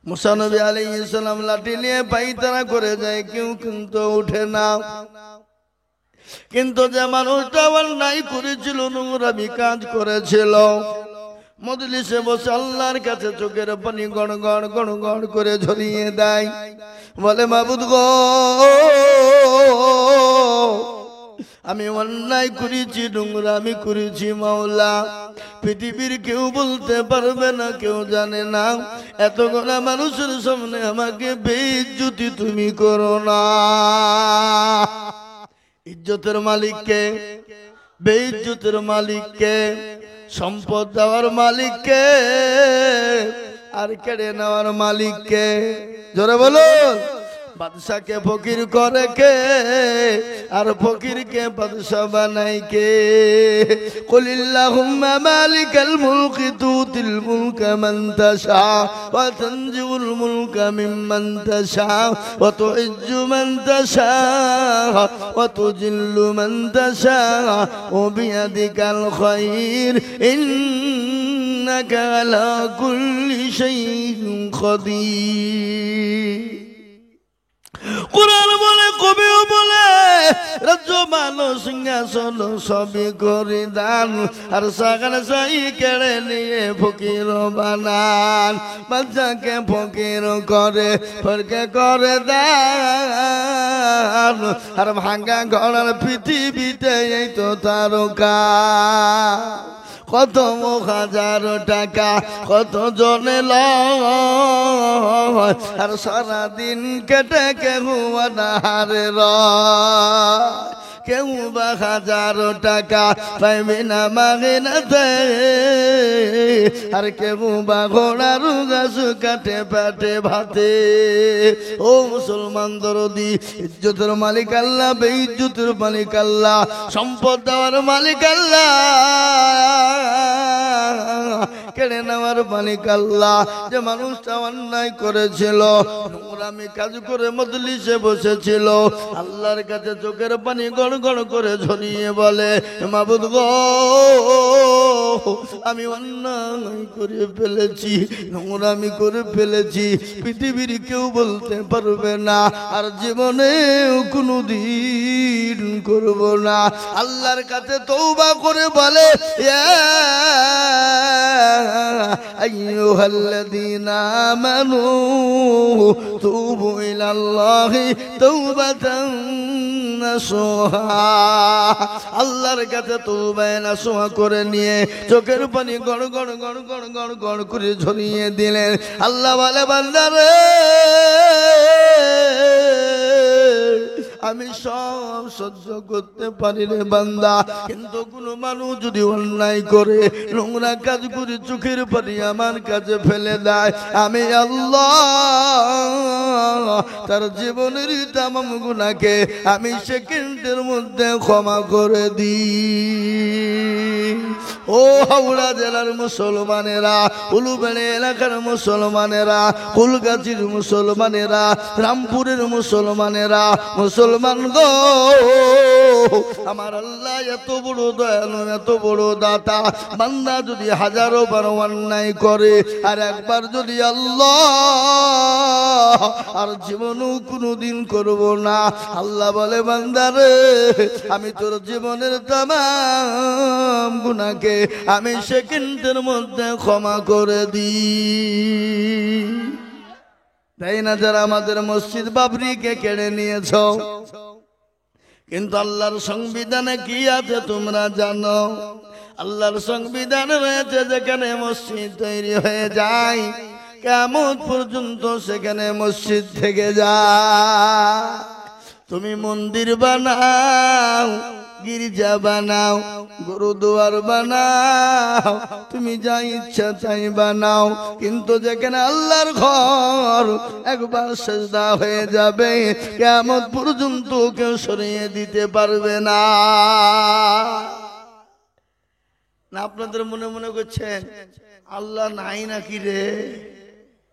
মুসা নবী আলাইহিস সালাম লাঠি নিয়ে পায়তারা করে যায়, কেউ কিন্তু ওঠে না। কিন্তু যে মানুষটা অন্যায় করেছিল, নোংরামি কাজ করেছিল, মজলিসে বসে আল্লাহর কাছে চোখের পানি গড় গড় গড় গড় করে ঝরিয়ে দেয়, বলে মাবুদ গো, আমি অন্যায় করেছি, নোংরামি করেছি মাওলা, পৃথিবীর কেউ বলতে পারবে না, কেউ জানে না, এত গোনা মানুষের সামনে আমাকে বেইজ্জতি তুমি করো না। ইজ্জতের মালিককে, বেইজ্জতের মালিককে, সম্পদ দেওয়ার মালিককে, আর কেড়ে নেওয়ার মালিককে? জোরে বলুন। বাদশাকে ফকির করে কে, আর ফকিরকে বাদশা বানাই কে? কুলিল্লাহুম্মা মালিকাল মুলকি তুতিল মুলকা মান তাশা ওয়া তানজিউল মুলকা মিম্মান তাশা ওয়া তুইজ্জু মান তাশা ওয়া তুজিল্লু মান তাশা ওয়া বিয়াদিকাল খায়র ইন্নাকা আলা কুল্লি শাইইন কাদির। কুরআন বলে, কবিও বলে, রাজ্য মানো সিংহাসন সবই করে দান, আর সাগান সাই কেড়ে নিয়ে ফকির বানান। বাচ্চাকে ফকির করে, ফরকে করে দান, আর ভাঙ্গা ঘোড়ার পৃথিবীতে এই তো তারকা। কত হাজার টাকা কত জনে লয়, আর সারাদিন কেটে কেউ আনারে রয়। কেউ বা হাজার টাকা পাইবে না মাগিনাতে, আর কেউ বা ঘোড়ার গাছ কাটে পেটে ভাতে। ও মুসলমান দরদি, ইজ্জতের মালিক আল্লাহ, বেইজ্জতের মালিক আল্লাহ, সম্পদ দেওয়ার মালিক আল্লাহ, কেড়ে নেওয়ার মালিক আল্লাহ। যে মানুষটা অন্যায় করেছিল, নোংরামি কাজ করে মজলিসে বসেছিল, আল্লাহর কাছে চোখের পানি গড় গড় করে ঝরিয়ে বলে, মাবুদ গো, আমি অন্যায় করে ফেলেছি, নোংরামি করে ফেলেছি, পৃথিবীর কেউ বলতে পারবে না, আর জীবনেও কোনোদিন করব না। আল্লাহর কাছে তওবা করে বলে, আইয়ুহাল্লাযীনা আমানু তুবু ইলাল্লাহি তাওবাতান নাসুহা। আল্লাহর কাছে তওবা নাসুহা করে নিয়ে চোখের পানি গড় গড় গড় গড় গড় গড় করে ঝরিয়ে দিলেন। আল্লাহ বলে, বান্দারে, আমি সব সহ্য করতে পারি রে বান্দা, কিন্তু কোনো মানুষ যদি অন্যায় করে, নোংরা কাজ করে, চোখের পানি আমার কাছে ফেলে দেয়, আমি আল্লাহ তার জীবনের তামাম গুনাহকে আমি সেকেন্ডের মধ্যে ক্ষমা করে দিই। ও হাওড়া জেলার মুসলমানেরা, উলুবেড়ে এলাকার মুসলমানেরা, ফুলগাছির মুসলমানেরা, রামপুরের মুসলমানেরা, মুসলমান গো, আমার আল্লাহ এত বড় দয়ালু, এত বড় দাতা। বান্দা যদি হাজারো বার অন্যায় করে, আর একবার যদি আল্লাহ আর জীবনও কোনোদিন করব না, আল্লাহ বলে, বান্দারে, আমি তোর জীবনের তামাম গুনাহকে আমি সেকেন্ডের মধ্যে ক্ষমা করে দিই। তাই না? যারা আমাদের মসজিদ বাবরিকে কেড়ে নিয়েছ, কিন্তু আল্লাহর সংবিধানে কি আছে তোমরা জানো? আল্লাহর সংবিধানে রয়েছে, যেখানে মসজিদ তৈরি হয়ে যায়, কিয়ামত পর্যন্ত সেখানে মসজিদ থেকে যায়। তুমি মন্দির বানাও, গির্জা বানাও, গুরুদুয়ার বানাও, তুমি যা ইচ্ছা তাই বানাও, কিন্তু যেখানে আল্লাহর ঘর একবার সিজদা হয়ে যাবে, কিয়ামত পর্যন্ত কেউ সরিয়ে দিতে পারবে না। না আপনাদের মনে মনে করছেন আল্লাহ নাই নাকি রে?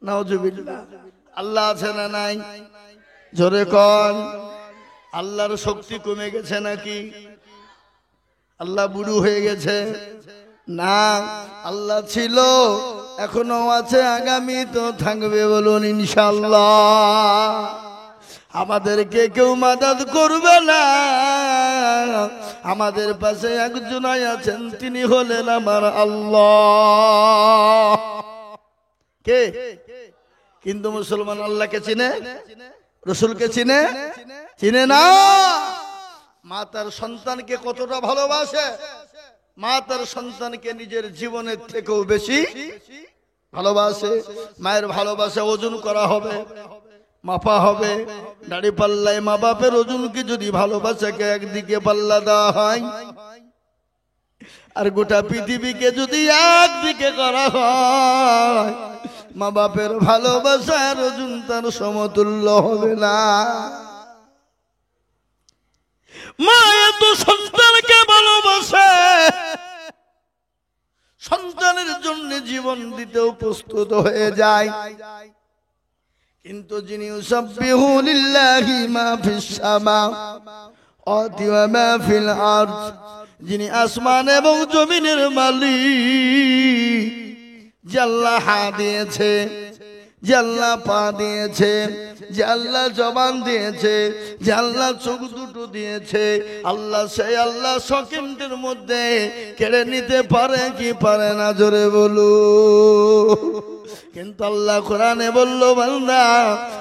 নাউজুবিল্লাহ। আল্লাহ আছে না নাই? জোরে কোন। আল্লাহর শক্তি কমে গেছে নাকি? আল্লাহ বুড়ো হয়ে গেছে? না, আল্লাহ ছিল, এখনো আছে, আগামী তো থাকবে, বলুন ইনশাআল্লাহ। আমাদেরকে কেউ মাদাদ করবে না, আমাদের পাশে একজনাই আছেন, তিনি হলেন আমার আল্লাহ। কে? কিন্তু মুসলমান আল্লাহকে চিনে, রসুলকে চিনে? চিনে না। মা তার সন্তানকে কতটা ভালোবাসে, মা তার সন্তানকে নিজের জীবনের থেকেও বেশি ভালোবাসে। মায়ের ভালোবাসা ওজন করা হবে, মাপা হবে। দাড়ি পাল্লায় মা বাপের ওজনকে যদি ভালোবাসাকে একদিকে পাল্লা দেওয়া হয়, আর গোটা পৃথিবীকে যদি একদিকে করা হয়, মা বাপের ভালোবাসার ওজন তার সমতুল্য হবে না। মা এত সন্তানকে ভালোবাসে, সন্তানের জন্য জীবন দিতেও প্রস্তুত হয়ে যায়। কিন্তু যিনি ইউসাব্বিহু লিল্লাহি মা ফিস সামাওয়াতি ওয়া মা ফিল আরদ, যিনি আসমান এবং জমিনের মালিক, যে আল্লাহ হাত দিয়েছে, যে আল্লাহ পা দিয়েছে, যে আল্লাহ জবান দিয়েছে, যে আল্লাহ চোখ দুটো দিয়েছে, আল্লাহ সেই আল্লাহ সেকেন্ডের মধ্যে কেড়ে নিতে পারে কি পারে না, জোরে বলু। কিন্তু আল্লাহ কোরআনে বলল, বান্দা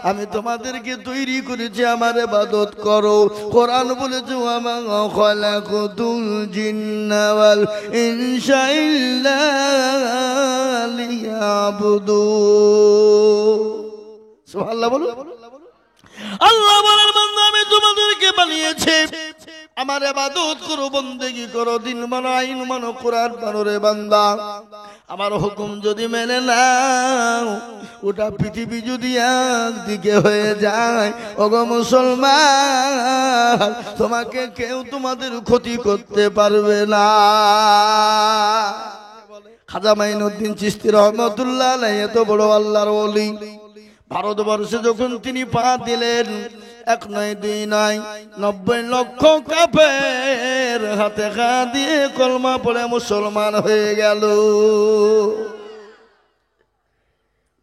আমি তোমাদেরকে তৈরি করেছি, আমার ইবাদত করো। কোরআন বলেছে, ওয়া মা খালাকুতুল জিন্না ওয়াল ইনসা ইল্লা লিয়াবুদুন। সুবহানাল্লাহ বলো। আল্লাহ বলেন, বান্দা আমি তোমাদেরকে বানিয়েছি আমার ইবাদত করো, বন্দেগী করো, দিন মানো, আইন মানো, কোরআন মানো রে বান্দা। আমার হুকুম যদি মেনে নাও, ওটা পৃথিবী যদি একদিকে হয়ে যায়, ওগো মুসলমান, তোমাকে কেউ তোমাদের ক্ষতি করতে পারবে না। খাজা মাইনুদ্দিন চিশতি রহমতুল্লাহ আলাইহি এত বড় আল্লাহর ওলি, ভারতবর্ষে যখন তিনি পা দিলেন, এক নয় দুই নয় 90 লক্ষ কাফের হাতে ঘা দিয়ে কলমা পড়ে মুসলমান হয়ে গেল।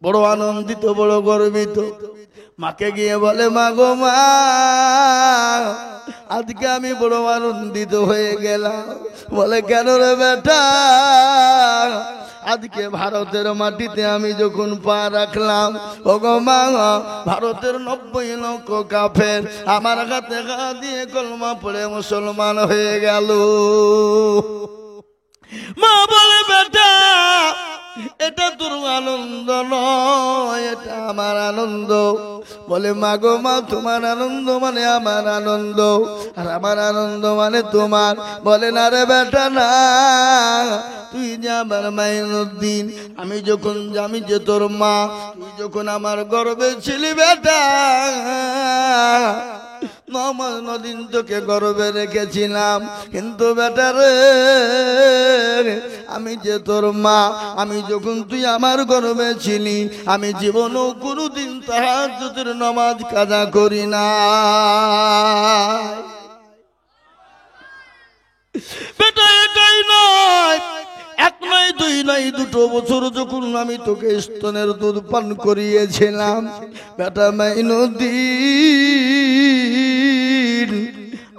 বড় আনন্দিত, বড় গর্বিত। মাকে গিয়ে বলে, মা গো মা, আজকে আমি বড় আনন্দিত হয়ে গেলাম। বলে, কেন রে বেটা? আজকে ভারতের মাটিতে আমি যখন পা রাখলাম, ওগো মা, ভারতের 90 লক্ষ কাফের আমার হাতে ঘা দিয়ে কলমা পড়ে মুসলমান হয়ে গেল। মা বলে, বেটা এটা তোর আনন্দ নয়, এটা আমার আনন্দ। বলে, মা গো মা, তোমার আনন্দ মানে আমার আনন্দ, আর আমার আনন্দ মানে তোমার। বলে, না রে বেটা না, তুই যে আমার মাইনুদ্দিন, আমি যে তোর মা, তুই যখন আমার গর্বে ছিলি বেটা, 9 দিন তোকে গর্বে রেখেছিলাম। কিন্তু বেটা রে, আমি যে তোর মা, আমি যখন তুই আমার গর্বে ছিলি, আমি জীবনও কোনোদিন তাহাজ্জুদের নামাজ কাজা করি না। বেটা এটাই নয়, এক নয় দুই নয় 2 বছর যখন আমি তোকে স্তনের দুধ পান করিয়েছিলাম, বেটা মাইনুদ্দিন,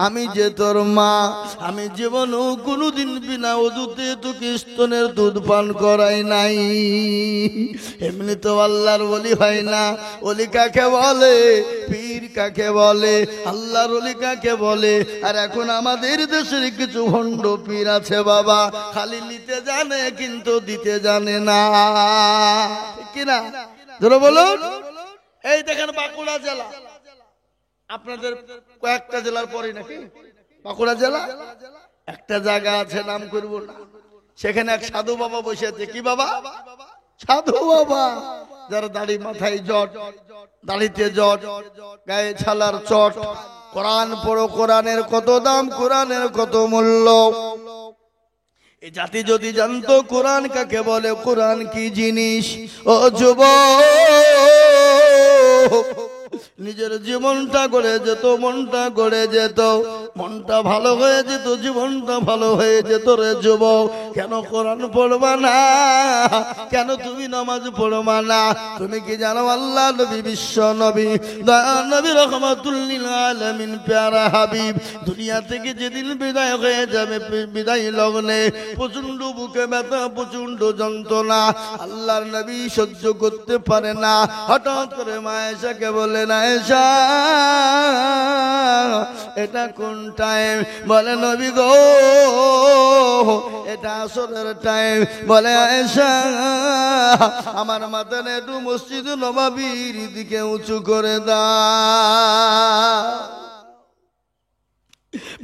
আমি যে তোর মা, আমি জীবনও কোনোদিন বিনা ওযুতে তোকে স্তনের দুধ পান করাই নাই। এমনি তো আল্লাহর ওলি হয় না। ওলি কাকে বলে, পীর কাকে বলে, আল্লাহর ওলি কাকে বলে? আর এখন আমাদের দেশের কিছু ভণ্ড পীর আছে বাবা, খালি নিতে জানে কিন্তু দিতে জানে না, ঠিক কিনা? ধরো বলুন। এই দেখেন বাঁকুড়া জেলা, আপনাদের কয়েকটা জেলার পরে নাকি বাঁকুড়া জেলা, একটা জায়গা আছে, নাম করব না, সেখানে এক সাধু বাবা বসে আছে। কি বাবা? সাধু বাবা, যার দাড়ি মাথায় জট, দাড়িতে জট, গায়ে ছালার চট। কোরআন পড়ো, কোরআনের কত দাম, কোরআনের কত মূল্য। এই জাতি যদি জানতো কোরআন কাকে বলে, কোরআন কি জিনিস, ও যুবক, নিজের জীবনটা গড়ে যেত, মনটা গড়ে যেত। মনটা ভালো হয়ে যেত, জীবনটা ভালো হয়ে যেত রে যুবক। কেন কোরআন পড়বা না? কেন তুমি নামাজ পড়বা না? তুমি কি জানো আল্লাহ নবী বিশ্ব নবী দয়া নবী রহমাতুল লিল আলামিন প্যারা হাবিব দুনিয়া থেকে যেদিন বিদায় হয়ে যাবে, বিদায় লগ্নে প্রচন্ড বুকে ব্যথা, প্রচন্ড যন্ত্রণা আল্লাহর নবী সহ্য করতে পারে না। হঠাৎ করে মা আয়েশাকে বলেন, আয়েশা এটা কোন টাইম? বলে নবী গো এটা আসরের টাইম। বলে আয়েশা আমার মাথাটা একটু মসজিদ নববীর দিকে উঁচু করে দাও।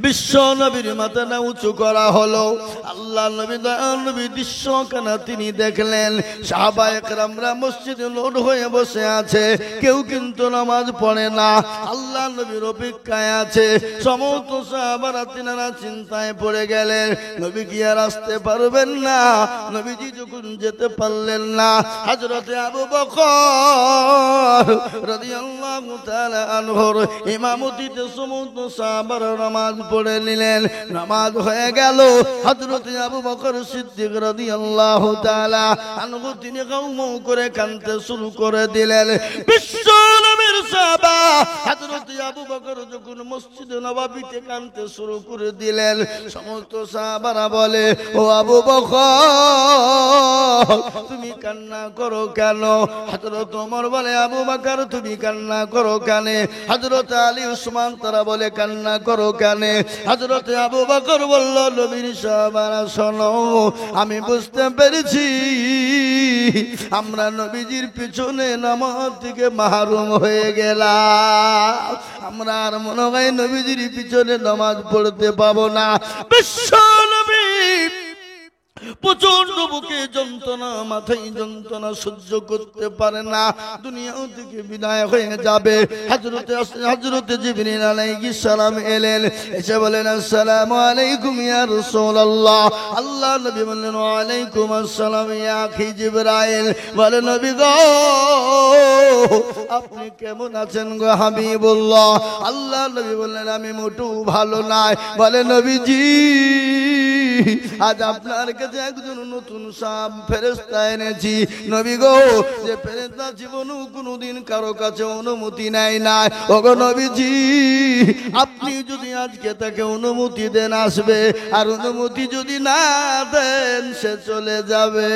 বিশ্ব নবীর মাথাটা উঁচু করা হলো। আল্লাহ নবী দয়াল নবী দৃশ্যখানা তিনি দেখলেন। সাহাবায়ে কেরামরা মসজিদে লোড হয়ে বসে আছে, কেউ কিন্তু নামাজ পড়ে না, আল্লাহ নবীর অপেক্ষায় আছে। সমস্ত সাহাবারা তিনারা চিন্তায় পড়ে গেলেন, নবী কি আর আসতে পারবেন না? নবীজি যখন যেতে পারলেন না, হযরতে আবু বকর রাদিয়াল্লাহু তাআলা আনহুর ইমামতিতে সমস্ত সাহাবারা নামাজ পড়ে নিলেন। নামাজ হয়ে গেল। হযরত আবু বকর সিদ্দিক রাদিয়াল্লাহু তাআলা আনহু তিনি গাউমাউ করে কাঁদতে শুরু করে দিলেন। বিশ্ব নবীর সাহাবা হযরত আবু বকর যখন মসজিদে নববীতে কাঁদতে শুরু করে দিলেন, সমস্ত সাহাবারা বলে, ও আবু বকর তুমি কান্না করো কেন? হযরত ওমর বলে, আবু বকর তুমি কান্না করো কেন? হযরত আলী উসমান তারা বলে, কান্না করো কেন? হযরত আবু বকর বলল, নবীর সাহাবারা শোনো, আমি বুঝতে পেরেছি আমরা নবীজির পিছনে নামাজ থেকে মাহরুম হয়ে গেলাম, আমরা আর মনে হয় নবীজির পিছনে নামাজ পড়তে পাবো না। বিশ্ব নবী প্রচন্ড বুকে যন্ত্রণা, মাথায় যন্ত্রণা সহ্য করতে পারে না, দুনিয়া থেকে বিদায় হয়ে যাবে। হযরতে জিবরিল আলাইহিস সালাম এলেন, এসে বলেন, আসসালামু আলাইকুম ইয়া রাসূলুল্লাহ। আল্লাহ নবী বললেন, ওয়া আলাইকুম আসসালাম ইয়া আখি জিবরাইল। বলে নবী গো আপনি কেমন আছেন গো হাবিবুল্লাহ? আল্লাহ নবী বললেন, আমি মোটেও ভালো নাই। বলে নবীজি আজ আপনার কাছে একজন নতুন ফেরেশতা এনেছি। নবী গো যে ফেরেশতা জীবনেও কোনোদিন কারো কাছে অনুমতি নেয় না। ওগো নবীজি আপনি যদি আজকে তাকে অনুমতি দেন আসবে, আর অনুমতি যদি না দেন সে চলে যাবে।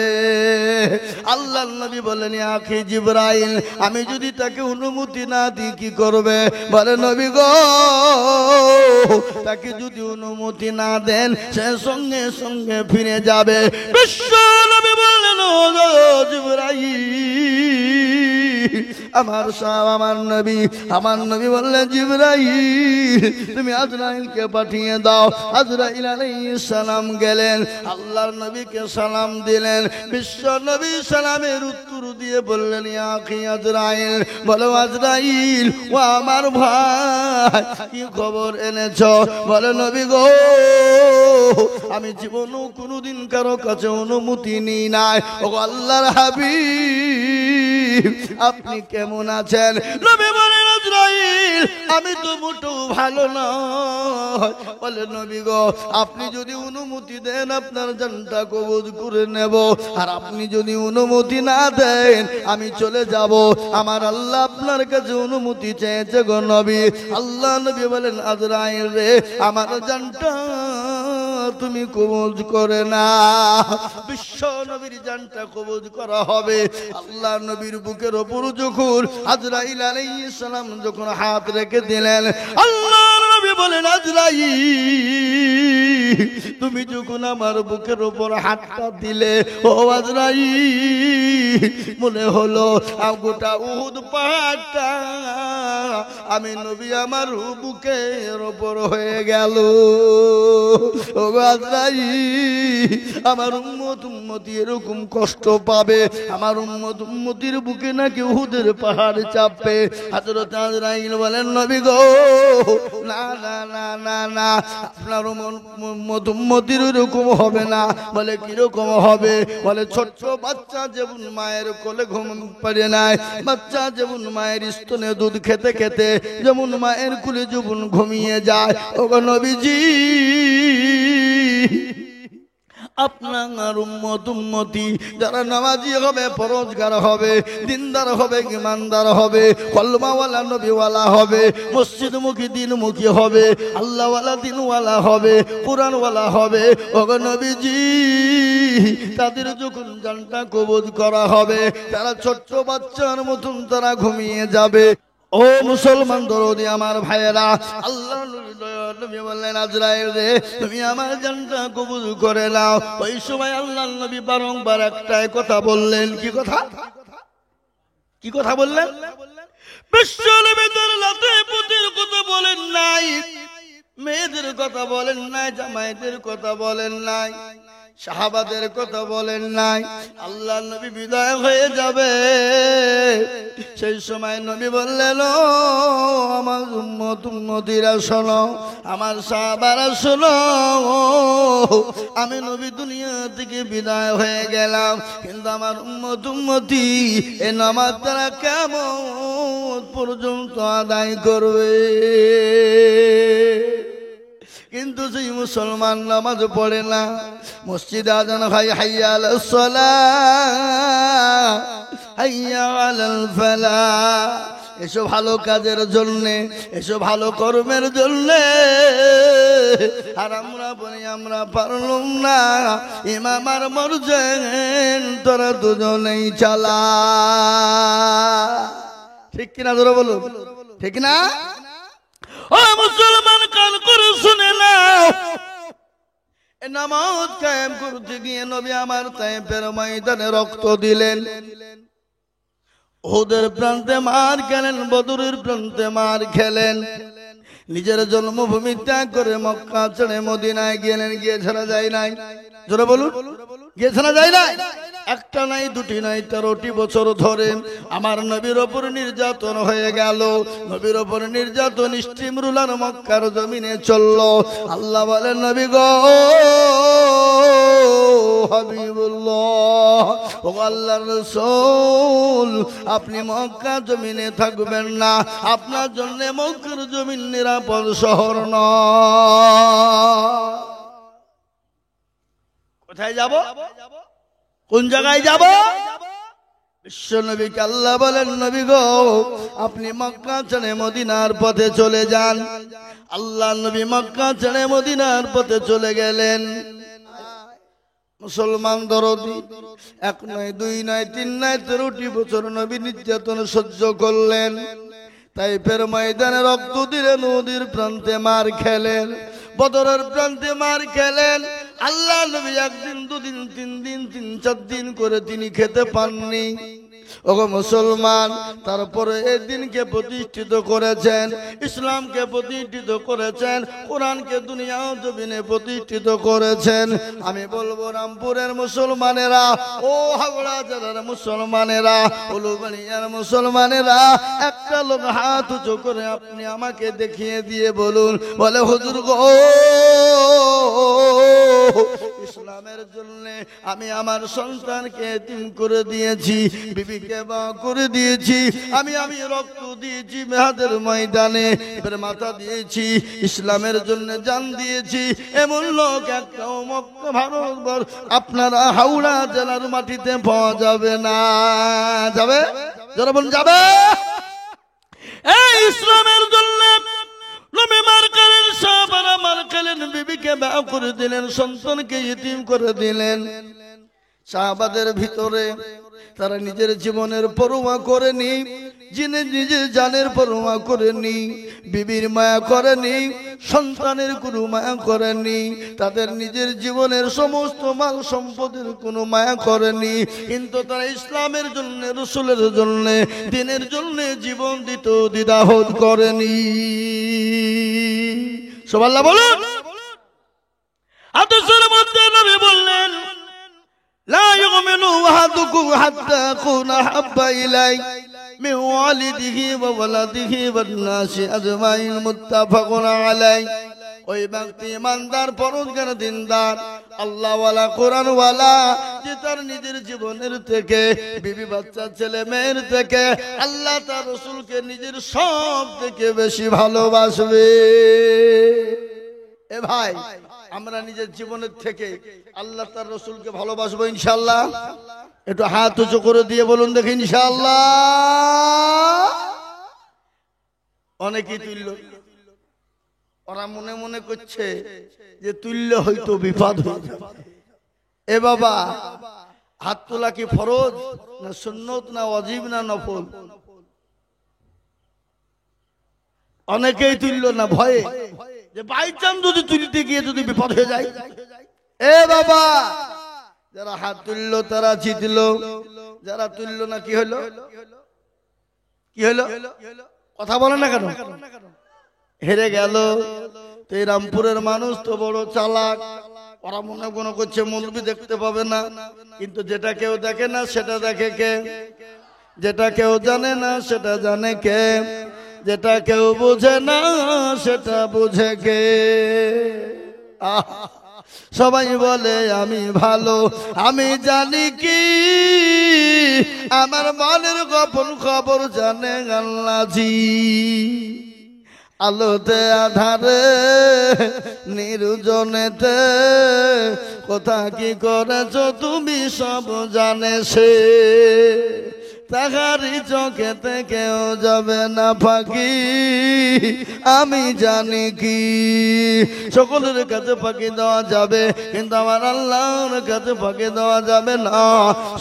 আল্লাহর নবী বলেন, আখি জিবরাইল আমি যদি তাকে অনুমতি না দিই কি করবে? বলে নবী গো তাকে যদি অনুমতি না দেন সে সঙ্গে সঙ্গে ফিরে যাবে। বিশ্ব নবী বললেন, ও জিবরাইল আমার নবী বললেন, জিবরাইল তুমি আজরাইলকে পাঠিয়ে দাও। আজরাইল আলাইহিস সালাম গেলেন, আল্লাহর নবীকে সালাম দিলেন। বিশ্ব নবী সালামের উত্তর দিয়ে বললেন, ইয়া আখি আজরাইল। বলো আজরাইল ও আমার ভাই কি খবর এনেছো? বলে নবী গো আমি জীবনেও কোনোদিন কারো কাছে অনুমতি নিই নাই। ও আল্লাহর হাবিব আপনি কেমন আছেন? নবী বলেন, আজরাইল আমি তো মোটেও ভালো নয়। বলে নবী গো আপনি যদি অনুমতি দেন আপনার জানটা কবজ করে নেব, আর আপনি যদি অনুমতি না দেন আমি চলে যাব। আমার আল্লাহ আপনার কাছে অনুমতি চেয়েছে গো নবী। আল্লাহ নবী বলেন, আজরাইল রে আমার জানটা তুমি কবজ করে না। বিশ্ব নবীর জানটা কবজ করা হবে। আল্লাহ নবীর বুকের ওপর যখন আজরাইল আলাইহিস সালাম যখন হাত রেখে দিলেন, আল্লাহ নবী বলেন, আজরাইল তুমি যখন আমার বুকের ওপর হাতটা দিলে, ও আজরাইল মনে হলো গোটা উহুদ পাহাড়টা আমি নবী আমার বুকের ওপর হয়ে গেল। ও আজরাইল আমার উম্মতি এরকম কষ্ট পাবে, আমার উম্মতির বুকে নাকি উহুদের পাহাড় চাপবে। হযরত আজরাইল বলেন, নবী গো না না না না না, আপনার উম্মতির এরকম হবে না। বলে কিরকম হবে? বলে ছোট্ট বাচ্চা যেমন মায়ের কোলে ঘুম পারে নাই, বাচ্চা যেমন মায়ের স্তনে দুধ খেতে খেতে যেমন মায়ের কোলে যেমন ঘুমিয়ে যায়, ওগো নবীজি আপনার উম্মতি যারা নামাজি হবে, পরহেজগার হবে, দিনদার হবে, ঈমানদার হবে, কলমাওয়ালা নবীওয়ালা হবে, মসজিদমুখী দিনমুখী হবে, আল্লাহওয়ালা দিনওয়ালা হবে, কোরআনওয়ালা হবে, ওগো নবীজি তাদের যখন জানটা কবজ করা হবে, তারা ছোট্ট বাচ্চার মতন তারা ঘুমিয়ে যাবে। ও মুসলমান দরদি আমার ভাইয়েরা, আল্লাহ নবী বললেন আজরাইল রে তুমি আমার জানটা কবুল করে নাও। ওই সময় আল্লাহ নবী বারংবার একটাই কথা বললেন। কি কথা? কি কথা বললেন? বিশ্ব নবীদের লাতে পুতির কথা বলেন নাই, মেয়েদের কথা বলেন নাই, জামাইদের কথা বলেন নাই, সাহাবাদের কথা বলেন নাই। আল্লাহ নবী বিদায় হয়ে যাবে, সেই সময় নবী বললেন ও আমার উম্মতিরা শোনো, আমার সাহাবারা শোনো, আমি নবী দুনিয়া থেকে বিদায় হয়ে গেলাম, কিন্তু আমার উম্মতি এ নামাজ তারা কিয়ামত পর্যন্ত আদায় করবে। কিন্তু সেই মুসলমান নামাজ পড়ে না, মসজিদে আযান হয় হাইয়া আলাস সালাহ হাইয়া আলাল ফালাহ, এসব ভালো কাজের জন্যে, এসব ভালো কর্মের জন্যে, আর আমরা বলি আমরা পারলাম না, ইমাম আর মরজেন তোরা দুজনেই চালা। ঠিক কিনা ধরো বলো, ঠিক না? ও মুসলমান কান করে শুনে নাও, নামাজ কায়েম করতে গিয়ে নবী আমার তায়েফের ময়দানে রক্ত দিলেন, উহুদের প্রান্তে মার খেলেন, বদরের প্রান্তে মার খেলেন, নিজের জন্মভূমি ত্যাগ করে মক্কা ছেড়ে মদিনায় গেলেন। গিয়ে ছাড়া যায় নাই, জোরে বলুন, গিয়ে ছাড়া যায় নাই। একটা নাই, দুটি নাই, 13টি বছর ধরে আমার নবীর ওপর নির্যাতন হয়ে গেল। নবীর ওপর নির্যাতন ইস্তিমরুলার মক্কার জমিনে চলল। আল্লাহ বলেন নবী গো হাবিবুল্লাহ, ও আল্লাহর রাসূল, আপনি মক্কা জমিনে থাকবেন না, আপনার জন্য মক্কার জমিন নিরাপদ শহর নয়। কোথায় যাব? কোন জায়গায় যাব? বিশ্ব নবীকে আল্লাহ বলেন নবী গো আপনি মক্কা ছেড়ে মদিনার পথে চলে যান। আল্লাহ নবী মক্কা ছেড়ে মদিনার পথে চলে গেলেন। মুসলমান দরদি, এক নয়, দুই নয়, তিন নয়, 13টি বছর নবী নির্যাতন সহ্য করলেন। তাইফের ময়দানে রক্ত দিলেন, নদীর প্রান্তে মার খেলেন, বদরের প্রান্তে মার খেলেন। আল্লাহ নবী একদিন, দুদিন, 3 দিন, 3-4 দিন করে তিনি খেতে পাননি। ওগো মুসলমান, তারপরে এই দিনকে প্রতিষ্ঠিত করেছেন, ইসলামকে প্রতিষ্ঠিত করেছেন, কোরআনকে দুনিয়া জমিনে প্রতিষ্ঠিত করেছেন। আমি বলবো রামপুরের মুসলমানেরা, ও হাওড়া জেলার মুসলমানেরা, উলুবাড়িয়ার মুসলমানেরা, একটা লোক হাত উঁচু করে আপনি আমাকে দেখিয়ে দিয়ে বলুন, বলে হুজুর গো ইসলামের জন্য আমি আমার সন্তানকে এতিম করে দিয়েছি, বিবিকে বা করে দিয়েছি, আমি রক্ত দিয়েছি মেহাদের ময়দানে, এবার মাথা দিয়েছি, ইসলামের জন্য জান দিয়েছি, এমন লোক একটাও মক্কা ভারতবর্ষ আপনারা হাওড়া জেলার মাটিতে পাওয়া যাবে না। যাবে? যারা বলুন যাবে। এই ইসলামের জন্য নবী মার খেলেন, সাহাবারা মার খেলেন, বিবিকে বিয়ে করে দিলেন, সন্তানকে ইতিম করে দিলেন। সাহাবাদের ভিতরে তারা নিজের জীবনের পরোয়া করেনি, যিনি নিজের জানের পরোয়া করেনি, বিবির মায়া করেনি, সন্তানের কোনো মায়া করেনি, তাদের নিজের জীবনের সমস্ত মাল সম্পদের কোনো মায়া করেনি, কিন্তু তারা ইসলামের জন্য, রাসূলের জন্য, দ্বীনের জন্য জীবন দিত, দ্বিধাবোধ করেনি। সুবহানাল্লাহ বলুন। হাদিসের মধ্যে নবী বললেন লা ইউমিনু আহাদুকুম হাত্তা আকুনা হাব্বা ইলাই من والده وولده والناس أجمعين متفق عليه। ওই ব্যক্তি ইমানদার, পরহেজগার, দিনদার, আল্লাহওয়ালা, কোরআনওয়ালা, যে তার নিজের জীবনের থেকে, বিবি বাচ্চা, ছেলে মেয়ের থেকে আল্লাহ তার রাসূলকে নিজের সব থেকে বেশি ভালোবাসবে। এ ভাই, আমরা নিজের জীবনের থেকে আল্লাহ তার রাসূলকে ভালোবাসবো ইনশাআল্লাহ? একটু হাত উঁচু করে দিয়ে বলুন দেখি ইনশাআল্লাহ। অনেকেই তুল্য, ওরা মনে মনে করছে যে তুল্য হয়তো বিপদ হয়ে যাবে। এ বাবা, হাত তোলা কি ফরজ না সুন্নত না ওয়াজিব না নফল? অনেকেই তুল্য না ভয়ে, যে বাই চান্স যদি তুলতে গিয়ে যদি বিপদ হয়ে যায়। এ বাবা, যারা হাত তুলল তারা জিতল, যারা তুলল না কি হলো? কি হলো? কথা বলে না কেন? হেরে গেল। তো এই রামপুরের মানুষ তো বড় চালাক, ওরা মনে করছে মৌলবি দেখতে পাবে না, কিন্তু যেটা কেউ দেখে না সেটা দেখে কে? যেটা কেউ জানে না সেটা জানে কে? যেটা কেউ বোঝে না সেটা বোঝে কে? সবাই বলে আমি ভালো, আমি জানি কি আমার মনের গোপন খবর জানে আল্লাহজি। আলোতে আধারে নির্জনেতে কোথা কি করেছো তুমি সব জানে সে। তাহারি চোখেতে কেউ যাবে না ফাঁকি, আমি জানি কি। সকলের কাছে ফাঁকি দেওয়া যাবে, কিন্তু আমার আল্লাহর কাছে ফাঁকি দেওয়া যাবে না।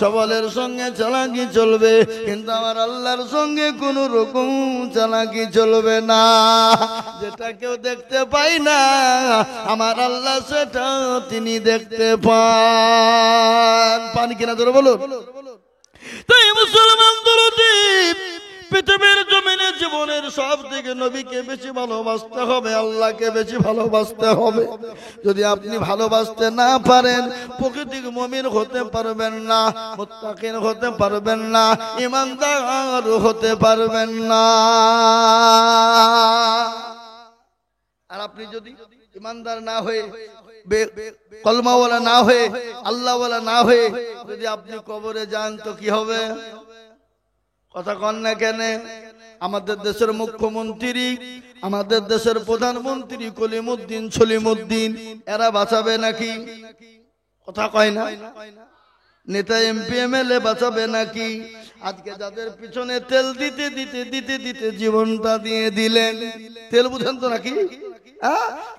সকলের সঙ্গে চালাকি চলবে, কিন্তু আমার আল্লাহর সঙ্গে কোনো রকম চালাকি চলবে না। যেটা কেউ দেখতে পাই না, আমার আল্লাহ সেটা তিনি দেখতে পান। পান কিনা ধরে বলুন। তাই মুসলমান দরদি, পৃথিবীর জমিনে জীবনের সব থেকে নবীকে বেশি ভালোবাসতে হবে, আল্লাহকে বেশি ভালোবাসতে হবে। যদি আপনি ভালোবাসতে না পারেন, প্রকৃতিক মুমিন হতে পারবেন না, মুত্তাকিন হতে পারবেন না, ঈমানদার হতে পারবেন না। আর আপনি যদি ঈমানদার না হয়ে, কলমাওয়ালা না হয়ে, আল্লাহওয়ালা না হয়ে যদি আপনি কবরে যান তো কি হবে? কথা কন না কেন? আমাদের দেশের মুখ্যমন্ত্রী, আমাদের দেশের প্রধানমন্ত্রী কলিমুদ্দিন, সলিমুদ্দিন, এরা বাঁচাবে নাকি? কথা কয় না? নেতা, এমপি, এমএলএ বাঁচাবে নাকি? আজকে যাদের পিছনে তেল দিতে দিতে দিতে দিতে জীবনটা দিয়ে দিলেন, তেল বুঝেন তো নাকি?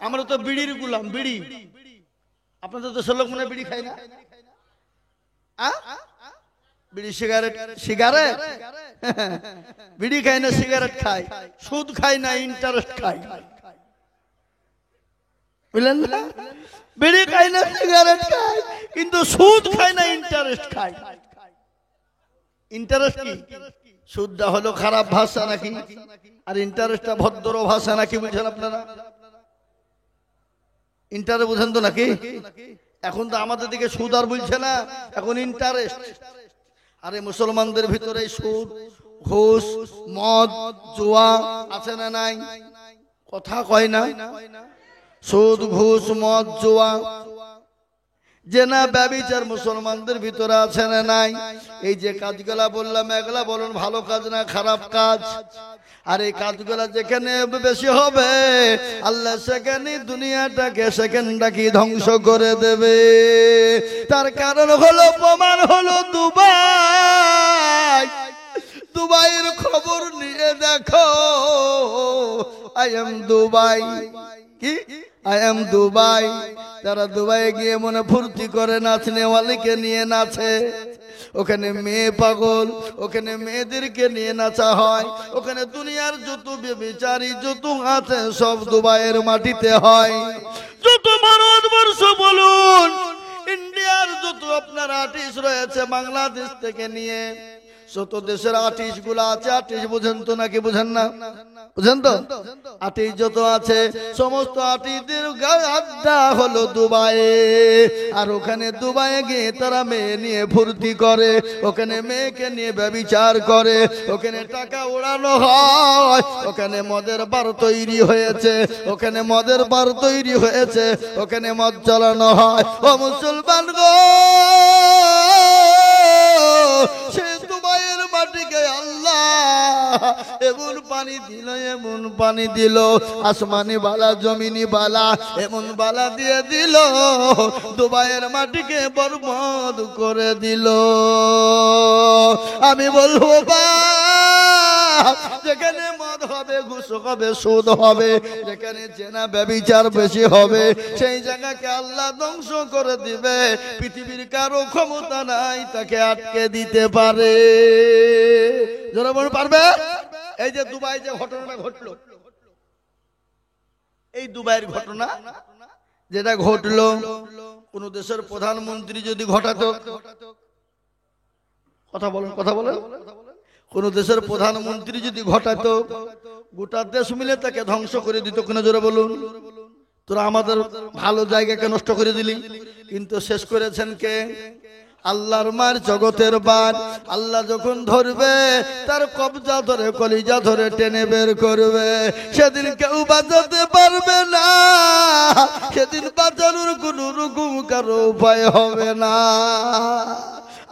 আমরা তো বিড়ির গুলাম, বিড়ি। আপনাদের দেশের লোক মনে বিড়ি খায় না? বিড়ি, সিগারেট, সিগারেট বিড়ি খায় না, সিগারেট খায়, সুদ খায় না, ইন্টারেস্ট খায়। বুঝলেন না? বিড়ি খায় না, সিগারেট খায়, কিন্তু সুদ খায় না, ইন্টারেস্ট খায়। ইন্টারেস্ট কি? সুদটা হলো খারাপ ভাষা নাকি, আর ইন্টারেস্টটা ভদ্র ভাষা নাকি? বুঝছেন আপনারা? ইন্টারেস্ট বুঝেন তো নাকি? এখন তো আমাদের দিকে সুদ আর বলছে না, এখন ইন্টারেস্ট। আরে মুসলমানদের ভিতরে সুদ, ঘুষ, মদ, জুয়া আছে না নাই? কথা কয় না? সুদ, ঘুষ, মদ, জুয়া, জেনা, ব্যভিচার মুসলমানদের ভিতরে আছে না নাই? এই যে কাজগুলা বললাম, এগুলা বলুন ভালো কাজ না খারাপ কাজ? আর এই কাজগুলা যেখানে বেশি হবে, আল্লাহ সেখানে দুনিয়াটাকে সেখানটাকে ধ্বংস করে দেবে। তার কারণ হলো, প্রমাণ হলো দুবাই। দুবাইয়ের খবর নিয়ে দেখো। I am Dubai. কি? I am Dubai. তারা দুবাই গিয়ে মনে ফুর্তি করে, নাচনেওয়ালিকে নিয়ে নাচে। ওখানে মেয়ে পাগল, ওখানে মেয়েদেরকে নিয়ে নাচা হয়। ওখানে দুনিয়ার যত বেবিচারী যত আছে সব দুবাইয়ের মাটিতে হয়। যত ভারতবর্ষ বলুন, ইন্ডিয়ার যত আপনার আর্টিস্ট রয়েছে, বাংলাদেশ থেকে নিয়ে যত দেশের আর্টিস্ট গুলা আছে, আর্টিস্ট বুঝেন তো নাকি বুঝেন না? বুঝেন তো? আর্টিস্ট যত আছে সমস্ত আর্টিস্টদের আড্ডা হলো দুবাইয়ে। আর ওখানে দুবাইয়ে গিয়ে তারা মেয়ে নিয়ে ফুর্তি করে, ওখানে মেয়েকে নিয়ে ব্যভিচার করে, ওখানে টাকা উড়ানো হয়, ওখানে মদের বার তৈরি হয়েছে, ওখানে মদের বার তৈরি হয়েছে, ওখানে মদ চালানো হয়। ও মুসলমান গো, সে দুবাইয়ের মাটিকে আল্লাহ এমন পানি দিল, এমন পানি দিল, আসমানি বালা জমিনি বালা এমন বালা দিয়ে দিল, দুবাইয়ের মাটিকে বরবাদ করে দিল। আমি বলবো বা যেখানে মদ হবে, ঘুষ হবে, সুদ হবে, যেখানে জেনা ব্যভিচার বেশি হবে, সেই জায়গাকে আল্লাহ ধ্বংস করে দিবে। পৃথিবীর কারো ক্ষমতা নাই তাকে আটকে দিতে পারে। যারা বলতে পারবে? এই যে দুবাই যে ঘটনাটা ঘটলো, এই দুবাইয়ের ঘটনা যেটা ঘটলো, কোন দেশের প্রধানমন্ত্রী যদি ঘটাতো, কথা বলেন কথা বলেন, কোন দেশের প্রধানমন্ত্রী যদি ঘটাতো, গোটা দেশ মিলে তাকে ধ্বংস করে দিত। কোন জোরে বলুন? তোরা আমাদের ভালো জায়গাকে নষ্ট করে দিলি। কিন্তু শেষ করেছেন কে? আল্লাহর মার জগতের বার। আল্লাহ যখন ধরবে তার কবজা ধরে কলিজা ধরে টেনে বের করবে, সেদিন কেউ বাঁচাতে পারবে না, সেদিন বাঁচানোর কোন রকম কারো উপায় হবে না।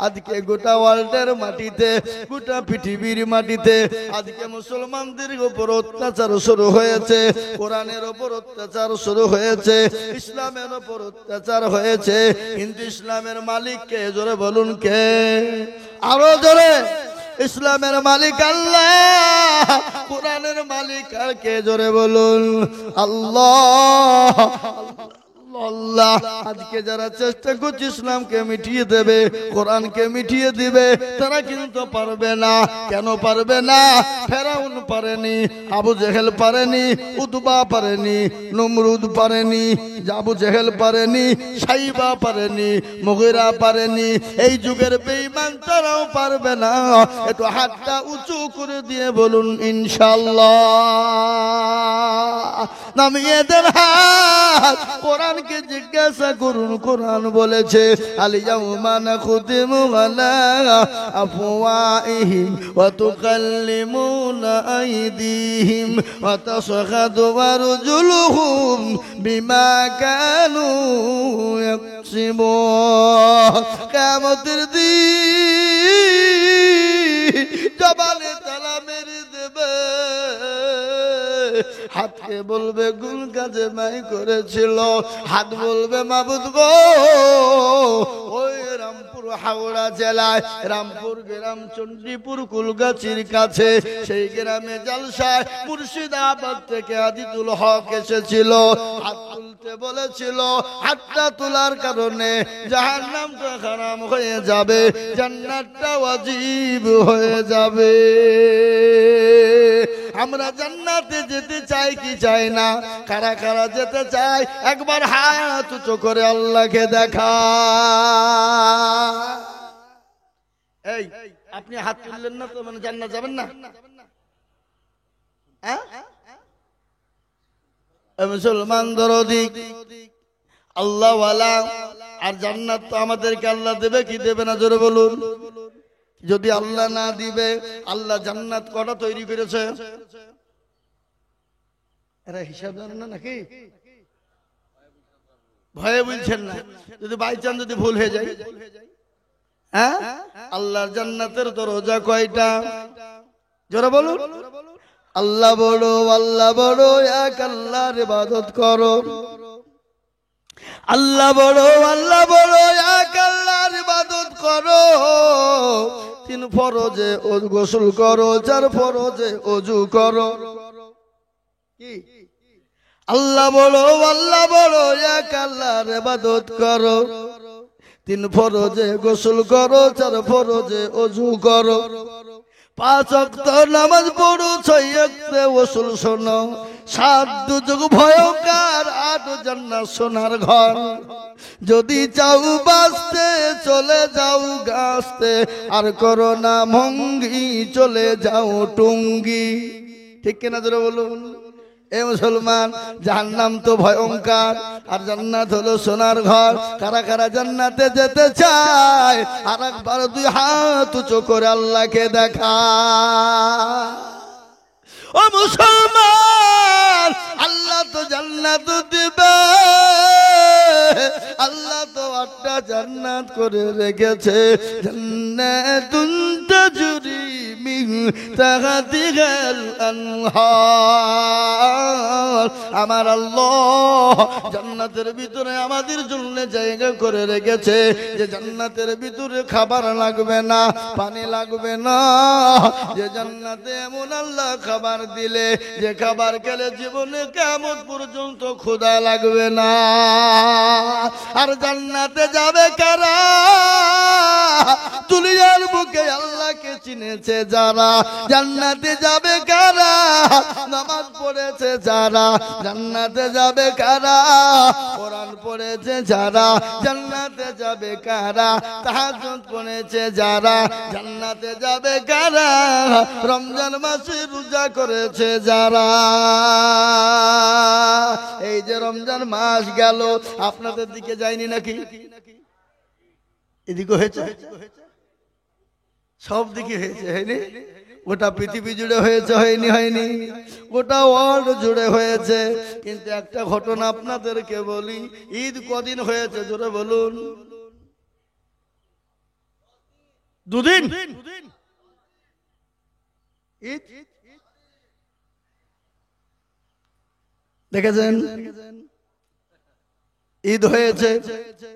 আজকে গোটা ওয়ার্ল্ডের মাটিতে, গোটা পৃথিবীর মাটিতে আজকে মুসলমানদের উপর অত্যাচার শুরু হয়েছে, কোরআনের উপর অত্যাচার শুরু হয়েছে, ইসলামের উপর অত্যাচার হয়েছে। কিন্তু ইসলামের মালিক কে? জোরে বলুন কে? আরো জোরে। ইসলামের মালিক আল্লাহ, কোরআনের মালিক আর কে? জোরে বলুন আল্লাহ। আল্লাহ আজকে যারা চেষ্টা করছে ইসলামকে মিটিয়ে দেবে, কোরআনকে মিটিয়ে দিবে, তারা কিন্তু পারবে না। কেন পারবে না? ফেরাউন পারেনি, আবু জেহেল পারেনি, উতবা পারেনি, নমরুদ পারেনি, আবু জেহেল পারেনি, সাইবা পারেনি, মুগিরা পারেনি। এই যুগের বেঈমান তারাও পারবে না। একটু হাতটা উঁচু করে দিয়ে বলুন ইনশাআল্লাহ। নামিয়ে দেন হাত। কোরআন কে জিজ্ঞাসা করুন, কোরআন বলেছে আল-ইয়াউমা নাখতিমু আলা আফওয়াহিহিম ওয়া তুকাল্লিমুনা আইদিহিম ওয়া তাশহাদু আরজুলুহুম বিমা কানু ইয়াকসিবুন। কিয়ামতের দিন জবানে তালা মেরে দেবে, হাতকে বলবে গুল কাজে মাই করেছিল, হাত বলবে মাবুদ গো, ওই রামপুর হাওড়া জেলায় রামপুর গ্রাম চণ্ডীপুর কুলগাছির কাছে, সেই গ্রামে জালসায় মুর্শিদাবাদ থেকে আজিজুল হক এসেছিল। হাত তুলতে বলেছিল, হাতটা তোলার কারণে জাহান্নামটা হারাম হয়ে যাবে, জান্নাতটা ওয়াজিব হয়ে যাবে। আমরা জান্নাতে যেতে চাই কি চাই না? কারা কারা যেতে চাই একবার হাত উঁচু করে আল্লাহকে দেখা। এই আপনি হাত তুললেন না তো মানে জান্নাত যাবেন না? মুসলমান দরদি আল্লাহ ওয়ালা, আর জান্নাত তো আমাদেরকে আল্লাহ দেবে কি দেবে না? জোরে বলুন। যদি আল্লাহ না দিবে, আল্লাহ জান্নাত কটা তৈরি করেছে? এরা হিসাব জানে না নাকি? ভয়ে বলছেন না? যদি বাই চান্স যদি ভুল হয়ে যায়, হ্যাঁ, আল্লাহর জান্নাতের দরজা কয়টা? জোরে বলুন। আল্লাহ বড়, আল্লাহ বড়, এক আল্লাহর ইবাদত করো। আল্লাহ বড়, আল্লাহ বড়, এক আল্লাহর ইবাদত করো। 3 ফরজে গোসল করো, 4 ফরজে ওযু করো। কি? আল্লাহ বড়, আল্লাহ বড়, এক আল্লাহর ইবাদত করো। 3 ফরজে গোসল করো, 4 ফরজে ওযু করো। 5 ওয়াক্ত নামাজ পড়ো, 6 ওয়াক্তে ওয়াসুল শোনো, 7 দুজক ভয়ঙ্কর, 8 জান্নাত সোনার ঘর। যদি চাও বাঁচতে চলে যাও গাছতে, আর করো না ভঙ্গি চলে যাও টুঙ্গি। ঠিক কিনা জোরে বলুন। এ মুসলমান, জাহান্নাম তো ভয়ঙ্কর আর জান্নাত হলো সোনার ঘর। কারা কারা জান্নাতে যেতে চায়? আর একবার 2 হাত উঁচু করে আল্লাহকে দেখা। ও মুসলমান, আল্লাহ তো জান্নাত দিবে, আল্লাহ তো 8টা জান্নাত করে রেখেছে। জান্নাতুন তাজরি মিন তাহতিহাল আনহার। আমার আল্লাহ জান্নাতের ভিতরে আমাদের জন্য জায়গা করে রেখেছে, যে জান্নাতের ভিতরে খাবার লাগবে না, পানি লাগবে না। যে জান্নাতে এমন আল্লাহ খাবার দিলে, যে খাবার খেলে জীবনে কিয়ামত পর্যন্ত ক্ষুধা লাগবে না। আর জান্নাতে যাবে কারা? দুনিয়ার বুকে আল্লাহকে চিনেছে যারা। জান্নাতে যাবে কারা? নামাজ পড়েছে যারা। জান্নাতে যাবে কারা? কোরআন পড়েছে যারা। জান্নাতে যাবে কারা? তাহাজ্জুদ পড়েছে যারা। জান্নাতে যাবে কারা? রমজান মাসে রোজা করেছে যারা। এই যে রমজান মাস গেল, আপনাদের দিকে যায়নি নাকি? এদিকে হয়েছে, সব দিকে হয়েছে, হয়নি? গোটা পৃথিবী জুড়ে হয়েছে, হয়নি? হয়নি। গোটা ওয়ার্ল্ড জুড়ে হয়েছে। কিন্তু একটা ঘটনা আপনাদেরকে বলি, ঈদ কদিন হয়েছে জোরে বলুন? 2 দিন। ঈদ দেখেছেন? ঈদ হয়েছে,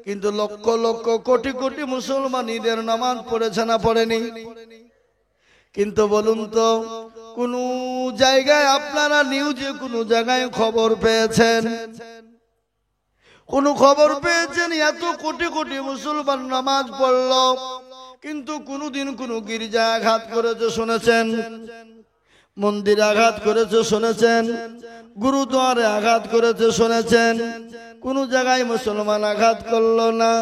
কিন্তু লক্ষ লক্ষ কোটি কোটি মুসলমান ঈদের নামাজ পড়েছে না পড়েনি? কিন্তু বলুন তো, কোন জায়গায় আপনারা নিউজে কোন জায়গায় খবর পেয়েছেন? কোন খবর পেয়েছেন এত কোটি কোটি মুসলমান নামাজ পড়ল, কিন্তু কোনদিন কোন গির্জায় আঘাত করেছে শুনেছেন? মন্দিরে আঘাত করেছে শুনেছেন? গুরুদ্বারে আঘাত করেছে শুনেছেন? কোন জায়গায় মুসলমান আঘাত করলো না।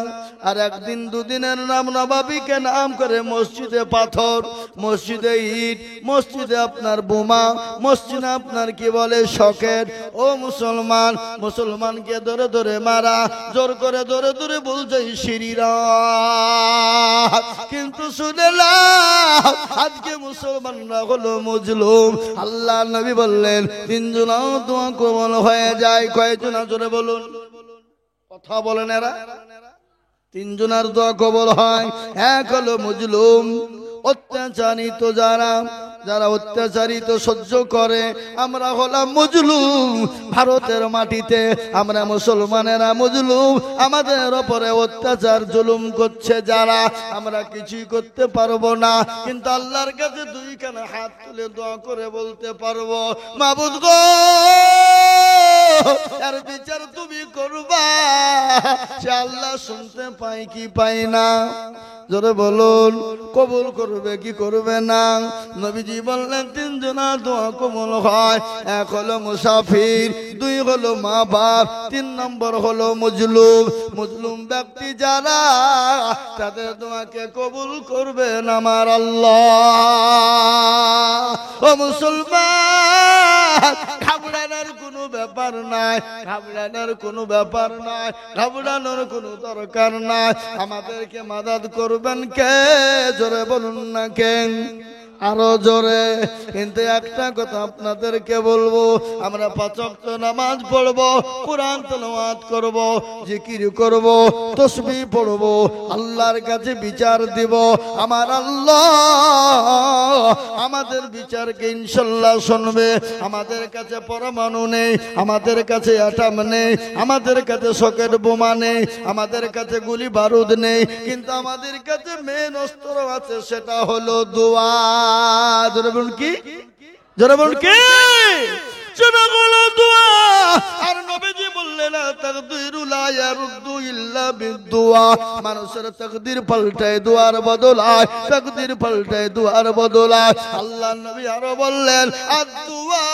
আর একদিন 2 দিনের নাম নবাবিকে নাম করে মসজিদে পাথর, মসজিদে ইট, মসজিদে আপনার বোমা, মসজিদে আপনার কি বলে সকেট। ও মুসলমান, মুসলমানকে ধরে ধরে মারা, জোর করে ধরে ধরে বলছে শিরিরা। কিন্তু শুনে না, আজকে মুসলমানরা হলো মজলুম। আল্লাহ নবী বললেন 3 জন দোয়া কবুল হয়ে যায়। কয়জন? জোরে বলুন, কথা বলেন এরা। 3 জনের দোয়া কবুল হয়। এক হলো মজলুম, অত্যাচারিত যারা, যারা অত্যাচারিত সহ্য করে। আমরা হলাম মজলুম। ভারতের মাটিতে আমরা মুসলমানেরা মজলুম। আমাদের উপরে অত্যাচার জুলুম করছে যারা, আমরা কিছুই করতে পারবো না। কিন্তু আল্লাহর কাছে 2 খানা হাত তুলে দোয়া করে বলতে পারবো, মাবুদ গো, এর বিচার তুমি করবা। সে আল্লাহ শুনতে পাই কি পাই না? জোরে বলুন, কবুল করবে কি করবে না? নবীজি বললেন 3 জনের দোয়া কবুল হয়। 1 হলো মুসাফির, 2 হলো মা বাপ, 3 নম্বর হলো মজলুম। মজলুম ব্যক্তি যারা, তাদের দোয়াকে কবুল করবেন আমার আল্লাহ। ও মুসলমান, ঘাবড়ানোর কোনো ব্যাপার নাই, ঘাবড়ানোর কোনো ব্যাপার নাই, ঘাবড়ানোর কোনো দরকার নাই। আমাদেরকে মাদাদ করবেন কে? জোরে বলুন না কেন? আরো জোরে। কিন্তু একটা কথা আপনাদেরকে বলবো, আমরা 5 ওয়াক্ত নামাজ পড়বো, কোরআন তেলাওয়াত করব, জিকির করব, তাসবিহ পড়ব, আল্লাহর কাছে বিচার দিব। আমার আল্লাহ আমাদের বিচারকে ইনশাআল্লাহ শুনবে। আমাদের কাছে পরমাণু নেই, আমাদের কাছে অ্যাটম নেই, আমাদের কাছে সকেট বোমা নেই, আমাদের কাছে গুলি বারুদ নেই, কিন্তু আমাদের কাছে মেন অস্ত্র আছে, সেটা হলো দোয়া। জোরে বলুন কি? জোরে বলুন কি? সেটা হলো দোয়া। আর নবীজি বললেন না তাকদীরু লা ইয়ারুদ্দু ইল্লা বিদুআ মানুষের তাকদীর পাল্টায় দুয়ার বদলায় তাকদীর পাল্টায় দুয়ার বদলায় আল্লাহর নবী আরো বললেন আদ-দুআ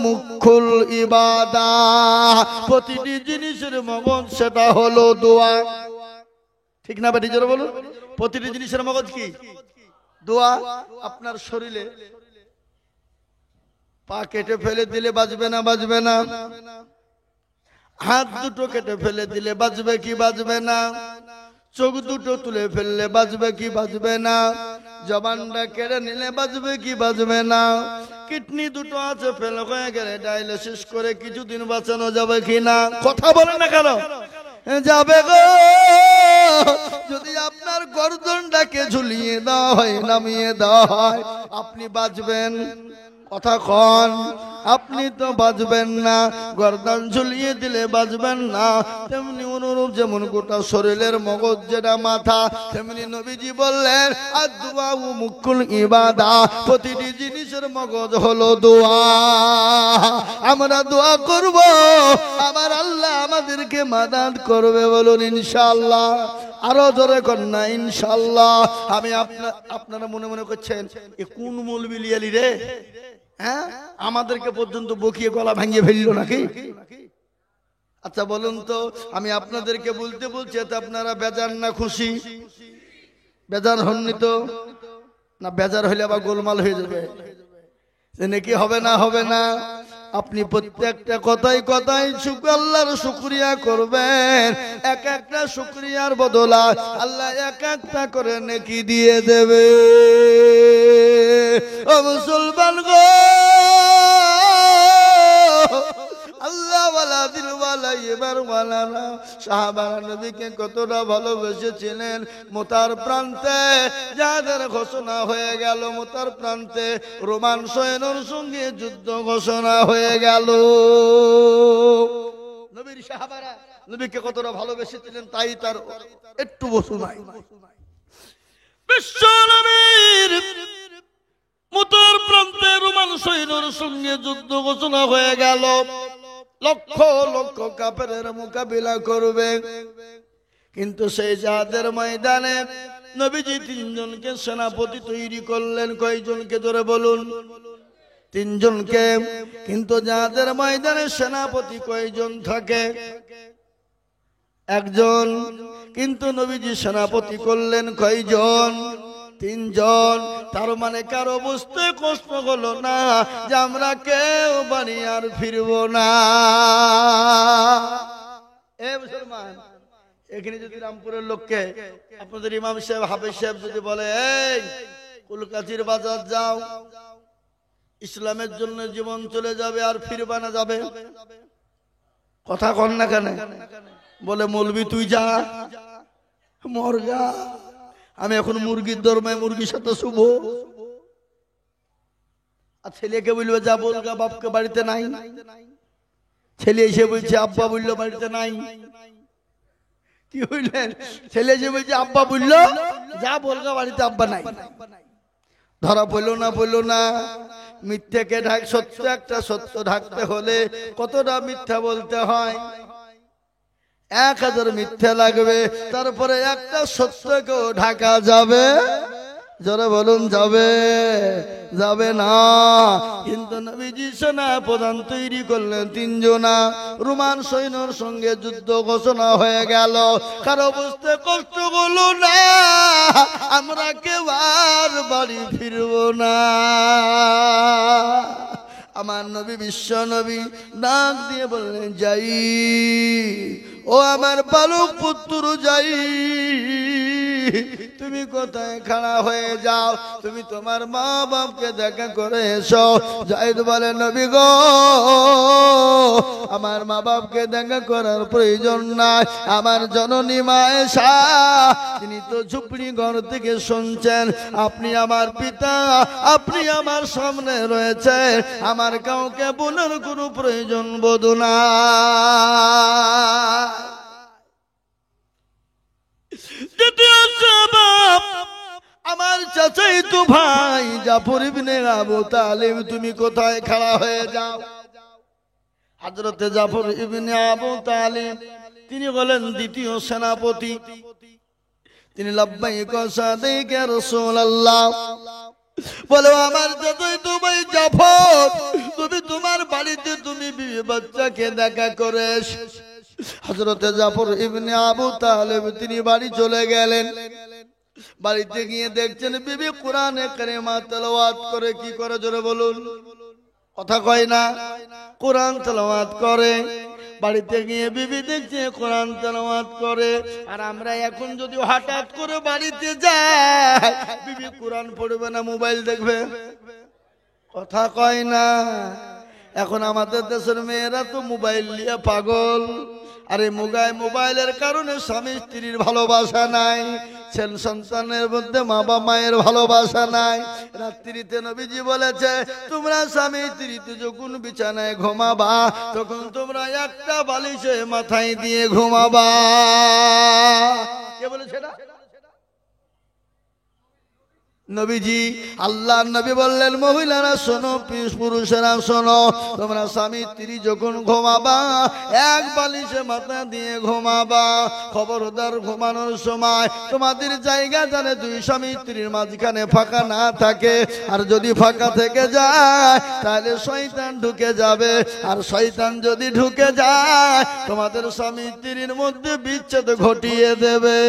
মুখুল ইবাদাহ প্রতিটি জিনিসের মগজ সেটা হলো দোয়া ঠিক না বেটি জোরে বলুন প্রতিটি জিনিসের মগজ কি দোয়া আপনার শরীরে পা কেটে ফেলে দিলে বাজবে না বাজবে না হাত দুটো কেটে ফেলে দিলে বাজবে কি বাজবে না চোখ দুটো তুলে ফেললে বাজবে কি বাজবে না জবানটা কেড়ে নিলে বাজবে কি বাজবে না কিডনি দুটো আছে ফেল হয়ে গেলে ডায়ালিসিস করে কিছুদিন বাঁচানো যাবে কি না কথা বলে না কেন যাবে গো যদি আপনার গর্দনটাকে ঝুলিয়ে দেওয়া হয় নামিয়ে দেওয়া হয় আপনি বাঁচবেন কথা কন আপনি তো বাঁচবেন না গর্দন ঝুলিয়ে দিলে বাঁচবেন না তেমনি অনুরূপ যেমন গোটা শরীরের মগজ যেটা মাথা তেমনি নবীজি বললেন আদ-দুআ মুখুল ইবাদাহ প্রতিটি জিনিসের মগজ হলো দোয়া আমরা দোয়া করব আমার আল্লাহ আমাদেরকে মাদাদ করবে বলুন ইনশাআল্লাহ আরো জোরে কর না ইনশাআল্লাহ আমি আপনারা মনে মনে করছেন এ কোন মৌলবি লিয়ালি রে হ্যাঁ আমাদেরকে পর্যন্ত বকিয়ে গলা ভাঙিয়ে ফেললো নাকি আচ্ছা বলুন তো আমি আপনাদেরকে বলতে বলছি এতে আপনারা বেজার না খুশি বেজার হননি তো না বেজার হইলে আবার গোলমাল হয়ে যাবে নাকি হবে না হবে না আপনি প্রত্যেকটা কথাই কথাই আল্লাহর শুকরিয়া করবেন এক একটা শুকরিয়ার বদলা আল্লাহ এক একটা করে নেকি দিয়ে দেবে ও মুসলমান গো আল্লাহ ওয়ালা দিল ওয়ালা ইবার ওয়ালা সাহাবারা নবীকে কতটা ভালোবেসেছিলেন মুতার প্রান্তে যাদের ঘোষণা হয়ে গেল মুতার প্রান্তে রোমান সৈন্যর সঙ্গে যুদ্ধ ঘোষণা হয়ে গেল নবীর সাহাবারা নবীকে কতটা ভালোবেসেছিলেন তাই তার একটু বসু নাই বিশ্ব নবীর মুতার প্রান্তে রোমান সৈন্যর সঙ্গে যুদ্ধ ঘোষণা হয়ে গেল লক্ষ লক্ষ কাফেরের মোকাবিলা করবে কিন্তু সেই জিহাদের ময়দানে নবীজি তিনজনকে সেনাপতি তৈরি করলেন কয়জনকে ধরে বলুন তিনজনকে কিন্তু জিহাদের ময়দানে সেনাপতি কয়জন থাকে একজন কিন্তু নবীজি সেনাপতি করলেন কয়জন তিনজন তার মানে কারো বুঝতে কষ্ট হলো না যে আমরা কেউ বাড়ি আর ফিরবো না এ মুসলমান এখানে যদি রামপুরের লোককে আপনাদের ইমাম সাহেব হাফেজ সাহেব যদি বলে এই কলকাতির বাজার যাও ইসলামের জন্য জীবন চলে যাবে আর ফিরবা না যাবে কথা কন না কেন বলে মৌলবি তুই যা মরগা আমি এখন মুরগির ধর্মে মুরগির সাথে শুভ আর ছেলেকে বলবে যা বলগা বাপকে বাড়িতে নাই ছেলে এসে বলছে আব্বা বললো বাড়িতে নাই কি হইলেন ছেলে এসে বলছে আব্বা বললো যা বলগা বাড়িতে আব্বা নাই ধরা পড়লো না মিথ্যাকে ঢাক সত্য একটা সত্য ঢাকতে হলে কতটা মিথ্যা বলতে হয় 1000 মিথ্যা লাগবে তারপরে একটা সত্যকেও ঢাকা যাবে জোরে বলুন যাবে যাবে না কিন্তু নবীজি সেনা প্রধান তৈরি করলেন তিনজনা রোমান সৈন্যর সঙ্গে যুদ্ধ ঘোষণা হয়ে গেল কারো বুঝতে কষ্ট হলো না আমরা কেউ আর বাড়ি ফিরবো না আমার নবী বিশ্ব নবী ডাক দিয়ে বললেন যাই ও আমার বালক পুত্র যাই তুমি কোথায় খাড়া হয়ে যাও তুমি তোমার মা বাপকে দেখা করে এসো যাইদ বলে নবী গো আমার মা বাপকে দেখা করার প্রয়োজন নাই আমার জননী মায়েশা তিনি তো ঝুপড়ি ঘর থেকে শুনছেন আপনি আমার পিতা আপনি আমার সামনে রয়েছেন আমার কাউকে বলার কোনো প্রয়োজন বোধ না আমার চাচাই তো ভাই জাফর ইবনে আবু তালিব তুমি কোথায় খাড়া হয়ে যাও হযরতে জাফর ইবনে আবু তালিব তিনি হলেন দ্বিতীয় সেনাপতি। তিনি লাব্বাইক সাদিক ইয়া রাসূলুল্লাহ বলো, আমার যতই তুমি জাফর, তুমি তোমার বাড়িতে তুমি বিবি বাচ্চাকে দেখা করে। হযরতে জাফর ইবনে আবু তালিব তিনি বাড়ি চলে গেলেন। বাড়িতে গিয়ে দেখছেন বিবি কোরআনে কারিমা তেলাওয়াত করে। কি করে জোরে বলুন, কথা কয় না, কোরআন তেলাওয়াত করে। বাড়িতে গিয়ে বিবি দেখছে কোরআন তেলাওয়াত করে। আর আমরা এখন যদি হঠাৎ করে বাড়িতে যাই, বিবি কোরআন পড়বে না, মোবাইল দেখবে, কথা কয় না। এখন আমাদের দেশের মেয়েরা তো মোবাইল নিয়ে পাগল। আরে মোবাইলের কারণে স্বামী স্ত্রীর ভালোবাসা নাই, ছেলে সন্তানের মধ্যে মা বাবা মায়ের ভালোবাসা নাই। রাত্রিতে নবীজি বলেছে, তোমরা স্বামী স্ত্রীতে যখন বিছানায় ঘুমাবা, তখন তোমরা একটা বালিশে মাথায় দিয়ে ঘুমাবা। কে বলেছে না? নবীজি। আল্লাহ নবী বললেন, মহিলারা শোনো, পুরুষেরা শোনো, তোমরা স্বামী স্ত্রী যখন ঘুমাবা এক বালিশে মাথা দিয়ে ঘুমাবা। খবরদার ঘুমানোর সময় তোমাদের জায়গা জানে দুই স্বামী স্ত্রীর মাঝখানে ফাঁকা না থাকে। আর যদি ফাঁকা থেকে যায় তাহলে শয়তান ঢুকে যাবে। আর শয়তান যদি ঢুকে যায় তোমাদের স্বামী স্ত্রীর মধ্যে বিচ্ছেদ ঘটিয়ে দেবে।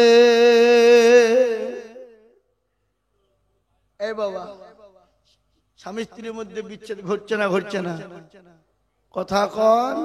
এই বাবা, স্বামী স্ত্রীর মধ্যে বিচ্ছেদ ঘটছে না? ঘটছে না? কথা কন।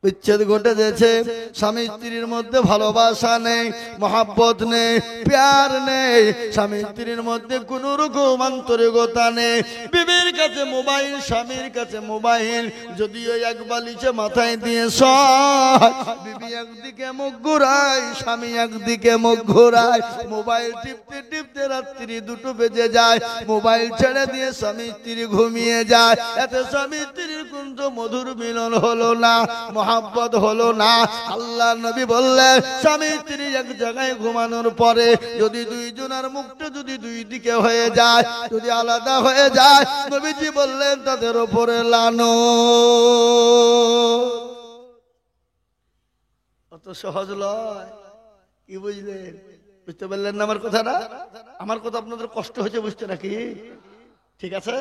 বিচ্ছেদ ঘটে যাচ্ছে। স্বামী স্ত্রীর মধ্যে ভালোবাসা নেই, মহাব্বত নেই, প্যার নেই। স্বামী স্ত্রীর মধ্যে কোন রকম আন্তরিকতা নেই। বিবির কাছে মোবাইল, স্বামীর কাছে মোবাইল। যদিও এক বালিশে মাথায় দিয়ে শোয়, বিবি একদিকে মুখ ঘুরায়, স্বামী একদিকে মুখ ঘুরায়। মোবাইল টিপতে টিপতে রাত্রি 2টো বেজে যায়। মোবাইল ছেড়ে দিয়ে স্বামী স্ত্রী ঘুমিয়ে যায়। এতে স্বামী স্ত্রীর কিন্তু মধুর মিলন হলো না, মহাব্বত হলো না। আল্লাহ নবী বললেন, স্বামী স্ত্রী এক জায়গায় ঘুমানোর পরে যদি দুইজনের মুখটা যদি দুই দিকে হয়ে যায়, যদি আলাদা হয়ে যায়, নবীজি বললেন তাদের উপরে লানো। অত সহজ লয়। কি বুঝলেন? বুঝতে পারলেন না আমার কথাটা? আমার কথা আপনাদের কষ্ট হয়েছে বুঝতে নাকি? ঠিক আছে,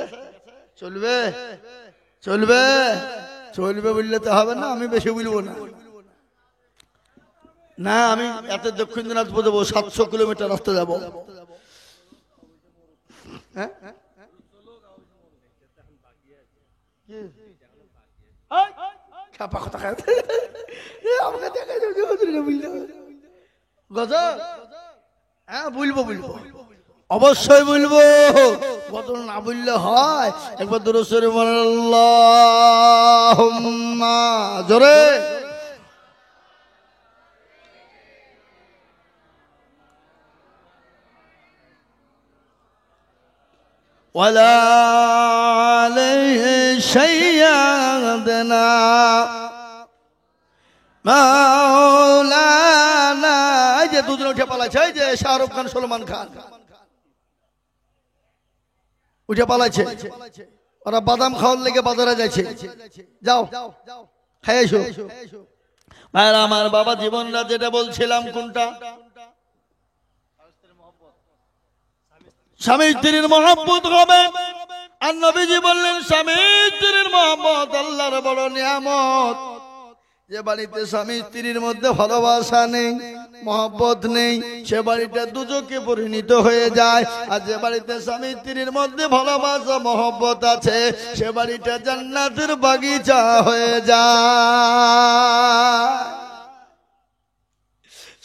চলবে চলবে চলবে বললে তো হবে না। আমি বেশি বলবো না। না, আমি এত দক্ষিণ দিনাজপুর যাবো, 700 কিলোমিটার রাস্তা যাবো। হ্যাঁ বলবো, অবশ্যই বলবো। বদল না বললে হয়? একবার দূরে সরে বলেন আল্লাহুম্মা, জোরে। ওয়ালা আলাইহি সাইয়্যিদানা মাওলানা। এই যে দুজন উঠে পালাচ্ছে, এই যে শাহরুখ খান, সলমান খান উঠে পালাচ্ছে। ওরা বাদাম খাওয়ার লেগে বাজারে যাচ্ছে। যাও খাই এসো। ভাইরা আমার, বাবা জীবনরা যেটা বলছিলাম, কোনটা? স্বামী স্ত্রীর মহব্বত হবে। আর নবীজি বললেন, স্বামী স্ত্রীর মহব্বত আল্লাহর বড় নিয়ামত। যে বাড়িতে স্বামী স্ত্রীর মধ্যে ভালোবাসা নেই, মহব্বত নেই, সে বাড়িটা দুজকে পরিণত হয়ে যায়। আর যে বাড়িতে স্বামী স্ত্রীর মধ্যে ভালোবাসা মহব্বত আছে, সে বাড়িটা জান্নাতের বাগিচা হয়ে যায়।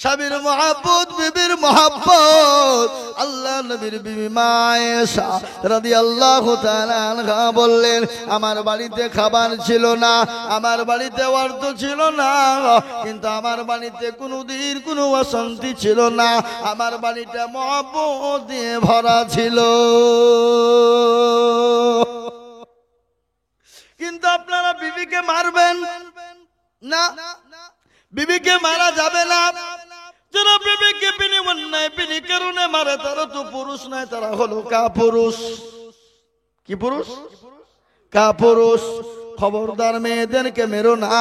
স্বামীর মহব্বত, বিবির মহব্বত। আল্লাহ নবীর বিবি মা আয়েশা রাদিয়াল্লাহু তাআলা আনহা বললেন, আমার বাড়িতে খাবার ছিল না, আমার বাড়িতে অর্থ ছিল না, কিন্তু আমার বাড়িতে কোনোদিন কোনো অশান্তি ছিল না। আমার বাড়িটা মহব্বত দিয়ে ভরা ছিল। কিন্তু আপনারা বিবিকে মারবেন না, বিবিকে মারা যাবে না। যারা বিবিকে বিনি অন্যায় বিনি কারণে মারে, তারা তো পুরুষ নয়, তারা হলো কাপুরুষ। কি পুরুষ? কাপুরুষ। খবরদার মেয়েদেরকে মেরো না,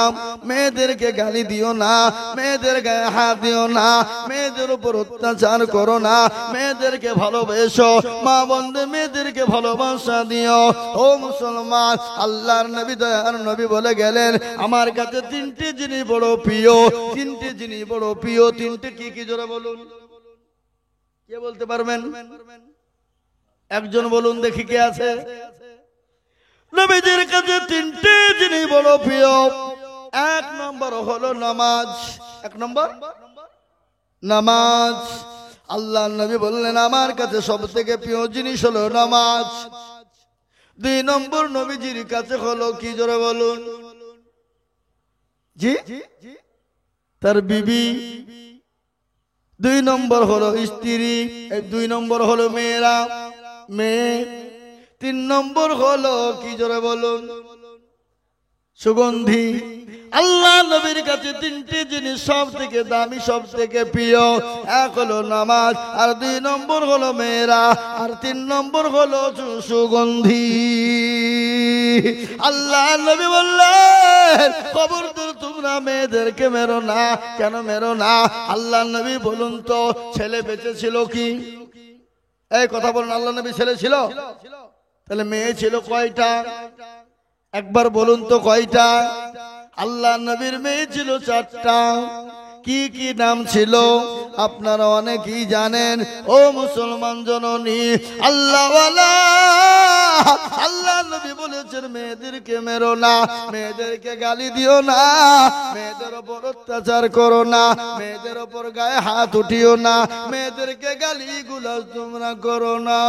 মেয়েদেরকে গালি দিও না, মেয়েদের গায়ে হাত দিও না, মেয়েদের উপর অত্যাচার করো না, মেয়েদেরকে ভালোবেসো, মা বন্ধে মেয়েদেরকে ভালোবাসা দিও। ও মুসলমান, আল্লাহর নবী দয়ার নবী বলে গেলেন, আমার কাছে তিনটি জিনিস বড় প্রিয়, তিনটি জিনিস বড় প্রিয়। তিনটি কি কি জোরে বলুন, কে বলতে পারবেন? একজন বলুন দেখি কে আছে। নবীজির কাছে তিনটি জিনিস বড় প্রিয়। এক নম্বর হলো নামাজ। এক নম্বর নামাজ। আল্লাহ নবী বললেন, আমার কাছে সব থেকে প্রিয় জিনিস হলো নামাজ। দুই নম্বর নবীজির কাছে হলো কি জোরে বলুন? জি, তার বিবি। দুই নম্বর হলো স্ত্রী। দুই নম্বর হলো মেয়েরা, মেয়ে। তিন নম্বর হলো কি জোরে বলুন? সুগন্ধি। আল্লাহ নবীর কাছে তিনটি জিনিস সব থেকে দামি, সব থেকে প্রিয়। এক হলো নামাজ, আর দুই নম্বর হলো মেয়েরা, আর তিন নম্বর হলো সুগন্ধি। আল্লাহ নবী বললেন, খবরদার তোমরা মেয়েদেরকে মেরো না। কেন মেরো না? আল্লাহ নবী বলুন তো, ছেলে বেঁচে ছিল কি? এই কথা বলুন, আল্লাহ নবী ছেলে ছিল? তাহলে মেয়ে ছিল কয়টা? একবার বলুন তো কয়টা? আল্লাহ নবীর মেয়ে ছিল 4টা। কি কি নাম ছিল আপনারা অনেকেই জানেন। ও মুসলমান জননী, আল্লাহ নবী বলেছেন, মেয়েদেরকে মেরো না, মেয়েদেরকে গালি দিও না, মেয়েদের ওপর অত্যাচার করো না, মেয়েদের ওপর গায়ে হাত উঠিও না, মেয়েদেরকে গালি গুলাজ তোমরা করো না,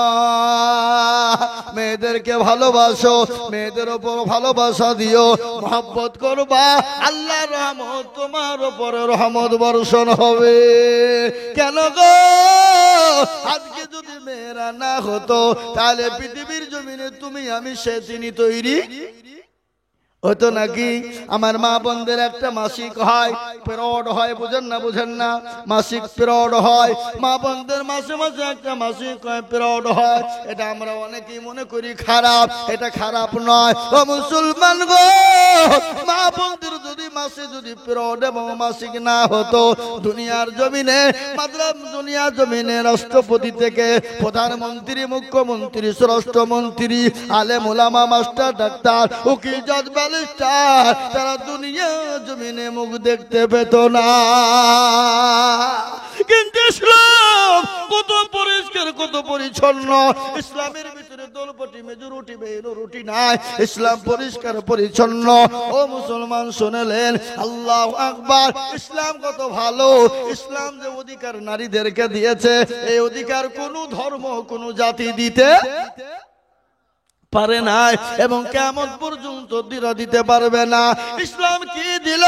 মেয়েদেরকে ভালোবাসো, মেয়েদের ওপর ভালোবাসা দিও, মহব্বত করবা। আল্লাহ রহমত তোমার ওপর রহমত বর্ষণ হবে। কেন গো? আজকে যদি মেয়েরা না হতো, তাহলে পৃথিবীর জমিনে তুমি আমি সে তিনি তৈরি হতো নাকি? আমার মা বোনদের একটা মাসিক হয়, পিরিয়ড হয়, বুঝেন না? বুঝেন না? মাসিক পিরিয়ড হয়, মা বোনদের মাসে মাসে একটা মাসিক হয়, পিরিয়ড হয়। এটা আমরা অনেকেই মনে করি খারাপ, এটা খারাপ নয়। ও মুসলমান গো, মা বোনদের যদি মাসে যদি পিরিয়ড এবং মাসিক না হতো, দুনিয়ার জমিনে, মাতলাব দুনিয়ার জমিনে রাষ্ট্রপতি থেকে প্রধানমন্ত্রী, মুখ্যমন্ত্রী, স্বরাষ্ট্রমন্ত্রী, আলেম ওলামা, মাস্টার, ডাক্তার, উকিল, জজ, তারা দুনিয়া জমিনে মুখ দেখতে পেত না। কিন্তু ইসলাম কত পরিষ্কার, কত পরিচ্ছন্ন। ইসলামের ভিতরে দলপটি, মেজরিটি, মাইনরিটি নাই। ইসলাম পরিষ্কার পরিচ্ছন্ন। ও মুসলমান শুনলেন, আল্লাহু আকবার। ইসলাম কত ভালো। ইসলাম যে অধিকার নারীদেরকে দিয়েছে, এই অধিকার কোন ধর্ম, কোন জাতি দিতে পারে না, এবং কিয়ামত পর্যন্ত দিতে পারবে না। ইসলাম কি দিল?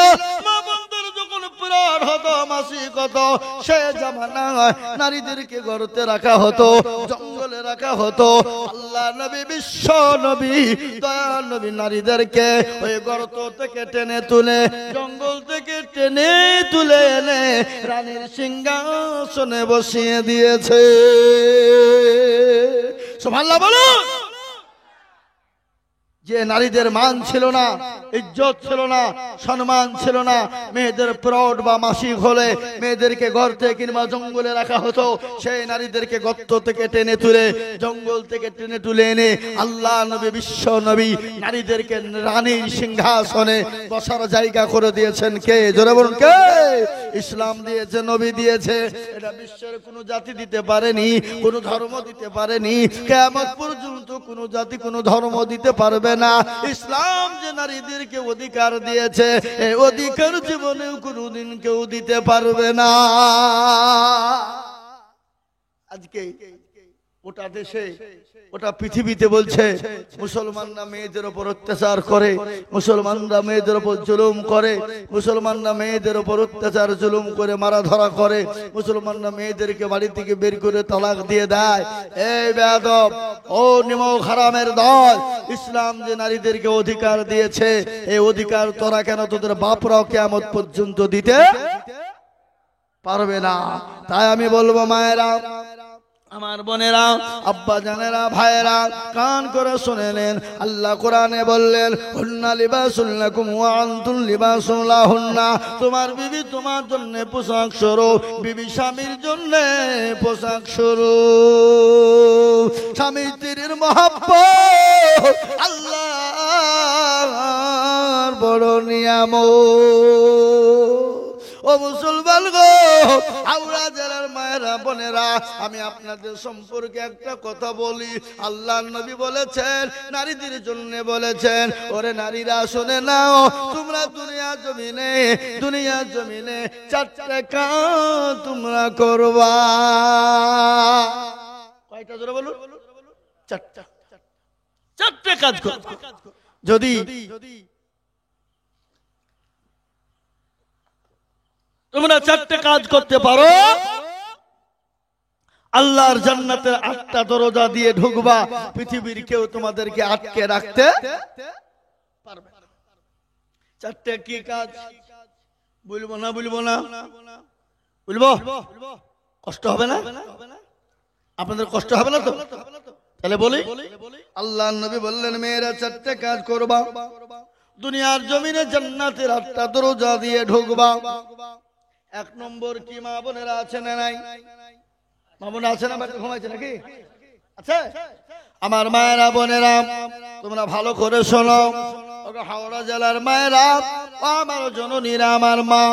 মা বোনদের যখন পিরিয়ড হতো, মাসিক হতো, সে জামানায় নারীদেরকে গর্তে রাখা হতো, জঙ্গলে রাখা হতো। আল্লাহ নবী, বিশ্ব নবী, দয়াল নবী নারীদেরকে ওই গর্ত থেকে টেনে তুলে, জঙ্গল থেকে টেনে তুলে এনে রানীর সিংহাসনে বসিয়ে দিয়েছে। সুবহানাল্লাহ বলুন। যে নারীদের মান ছিল না, ইজ্জত ছিল না, সম্মান ছিল না, মেয়েদের পিরিয়ড বা মাসিক হলে মেয়েদেরকে গর্তে কিংবা জঙ্গলে রাখা হতো, সেই নারীদেরকে গর্ত থেকে টেনে তুলে, জঙ্গল থেকে টেনে তুলে এনে আল্লাহ নবী, বিশ্ব নবী নারীদেরকে রানীর সিংহাসনে বসার জায়গা করে দিয়েছেন। কে? জোরে বলুন কে? ইসলাম দিয়েছে, নবী দিয়েছে। এটা বিশ্বের কোনো জাতি দিতে পারেনি, কোনো ধর্ম দিতে পারেনি। কিয়ামত পর্যন্ত কোনো জাতি, কোনো ধর্ম দিতে পারবে না। ইসলাম যে নারীদেরকে অধিকার দিয়েছে, এই অধিকার জীবনেও কোনোদিন কেউ দিতে পারবে না। আজকে ওটা দেশে, ওটা পৃথিবীতে বলছে মুসলমানরা মেয়েদের উপর অত্যাচার করে, মুসলমানরা মেয়েদের উপর জুলুম করে, মুসলমানরা মেয়েদের উপর অত্যাচার জুলুম করে মারা ধরা করে, মুসলমানরা মেয়েদেরকে বাড়ি থেকে বের করে তালাক দিয়ে দেয়। এই বেয়াদব, ও নিমক হারামের দল, ইসলাম যে নারীদেরকে অধিকার দিয়েছে, এই অধিকার তোরা কেন তোদের বাপরাও কিয়ামত পর্যন্ত দিতে পারবে না। তাই আমি বলবো মায়েরা, আমার বোনেরা, আব্বা জানেরা, ভাইয়েরা, কান করে শুনে নেন। আল্লাহ কোরআনে বললেন, হুন্না লিবাসুল লাকুম ওয়া আনতুম লিবাসুল লাহুন্না। তোমার বিবি তোমার জন্য পোশাক স্বরূপ, বিবি স্বামীর জন্য পোশাক স্বরূপ। স্বামী স্ত্রীর মহব্বত আল্লাহর বড় নিয়ামত। ও মুসলমান গো, হাওড়া জেলার মায়েরা, বোনেরা, আমি আপনাদের সম্পর্কে একটা কথা বলি। আল্লাহর নবী বলেছেন, নারীদের জন্য বলেছেন, ওরে নারীরা শুনে নাও, তোমরা দুনিয়া জমিনে চারটা কাজ তোমরা করবা। কয়টা জোরে বলুন? চারটা কাজ করবা। যদি তোমরা চারটে কাজ করতে পারো, আল্লাহর জান্নাতের 8টা দরজা দিয়ে ঢুকবা, পৃথিবীর কেউ তোমাদেরকে আটকে রাখতে পারবে না। চারটে কি কাজ? বলবো না বলবো? কষ্ট হবে না? আপনাদের কষ্ট হবে না তো? তাহলে বলি, আল্লাহর নবী বললেন, মেয়েরা চারটে কাজ করবা, দুনিয়ার জমিনে জান্নাতের 8টা দরজা দিয়ে ঢুকবা। 1 নম্বর কি? মা বোনেরা আছে না নাই? মা বোনেরা আছে না? বাড়িতে ঘুমাইছে নাকি? আছে? আমার মায়েরা, বোনেরা, তোমরা ভালো করে শোনো। হাওড়া জেলার মায়েরা, আমার জননীরা, আমার মা,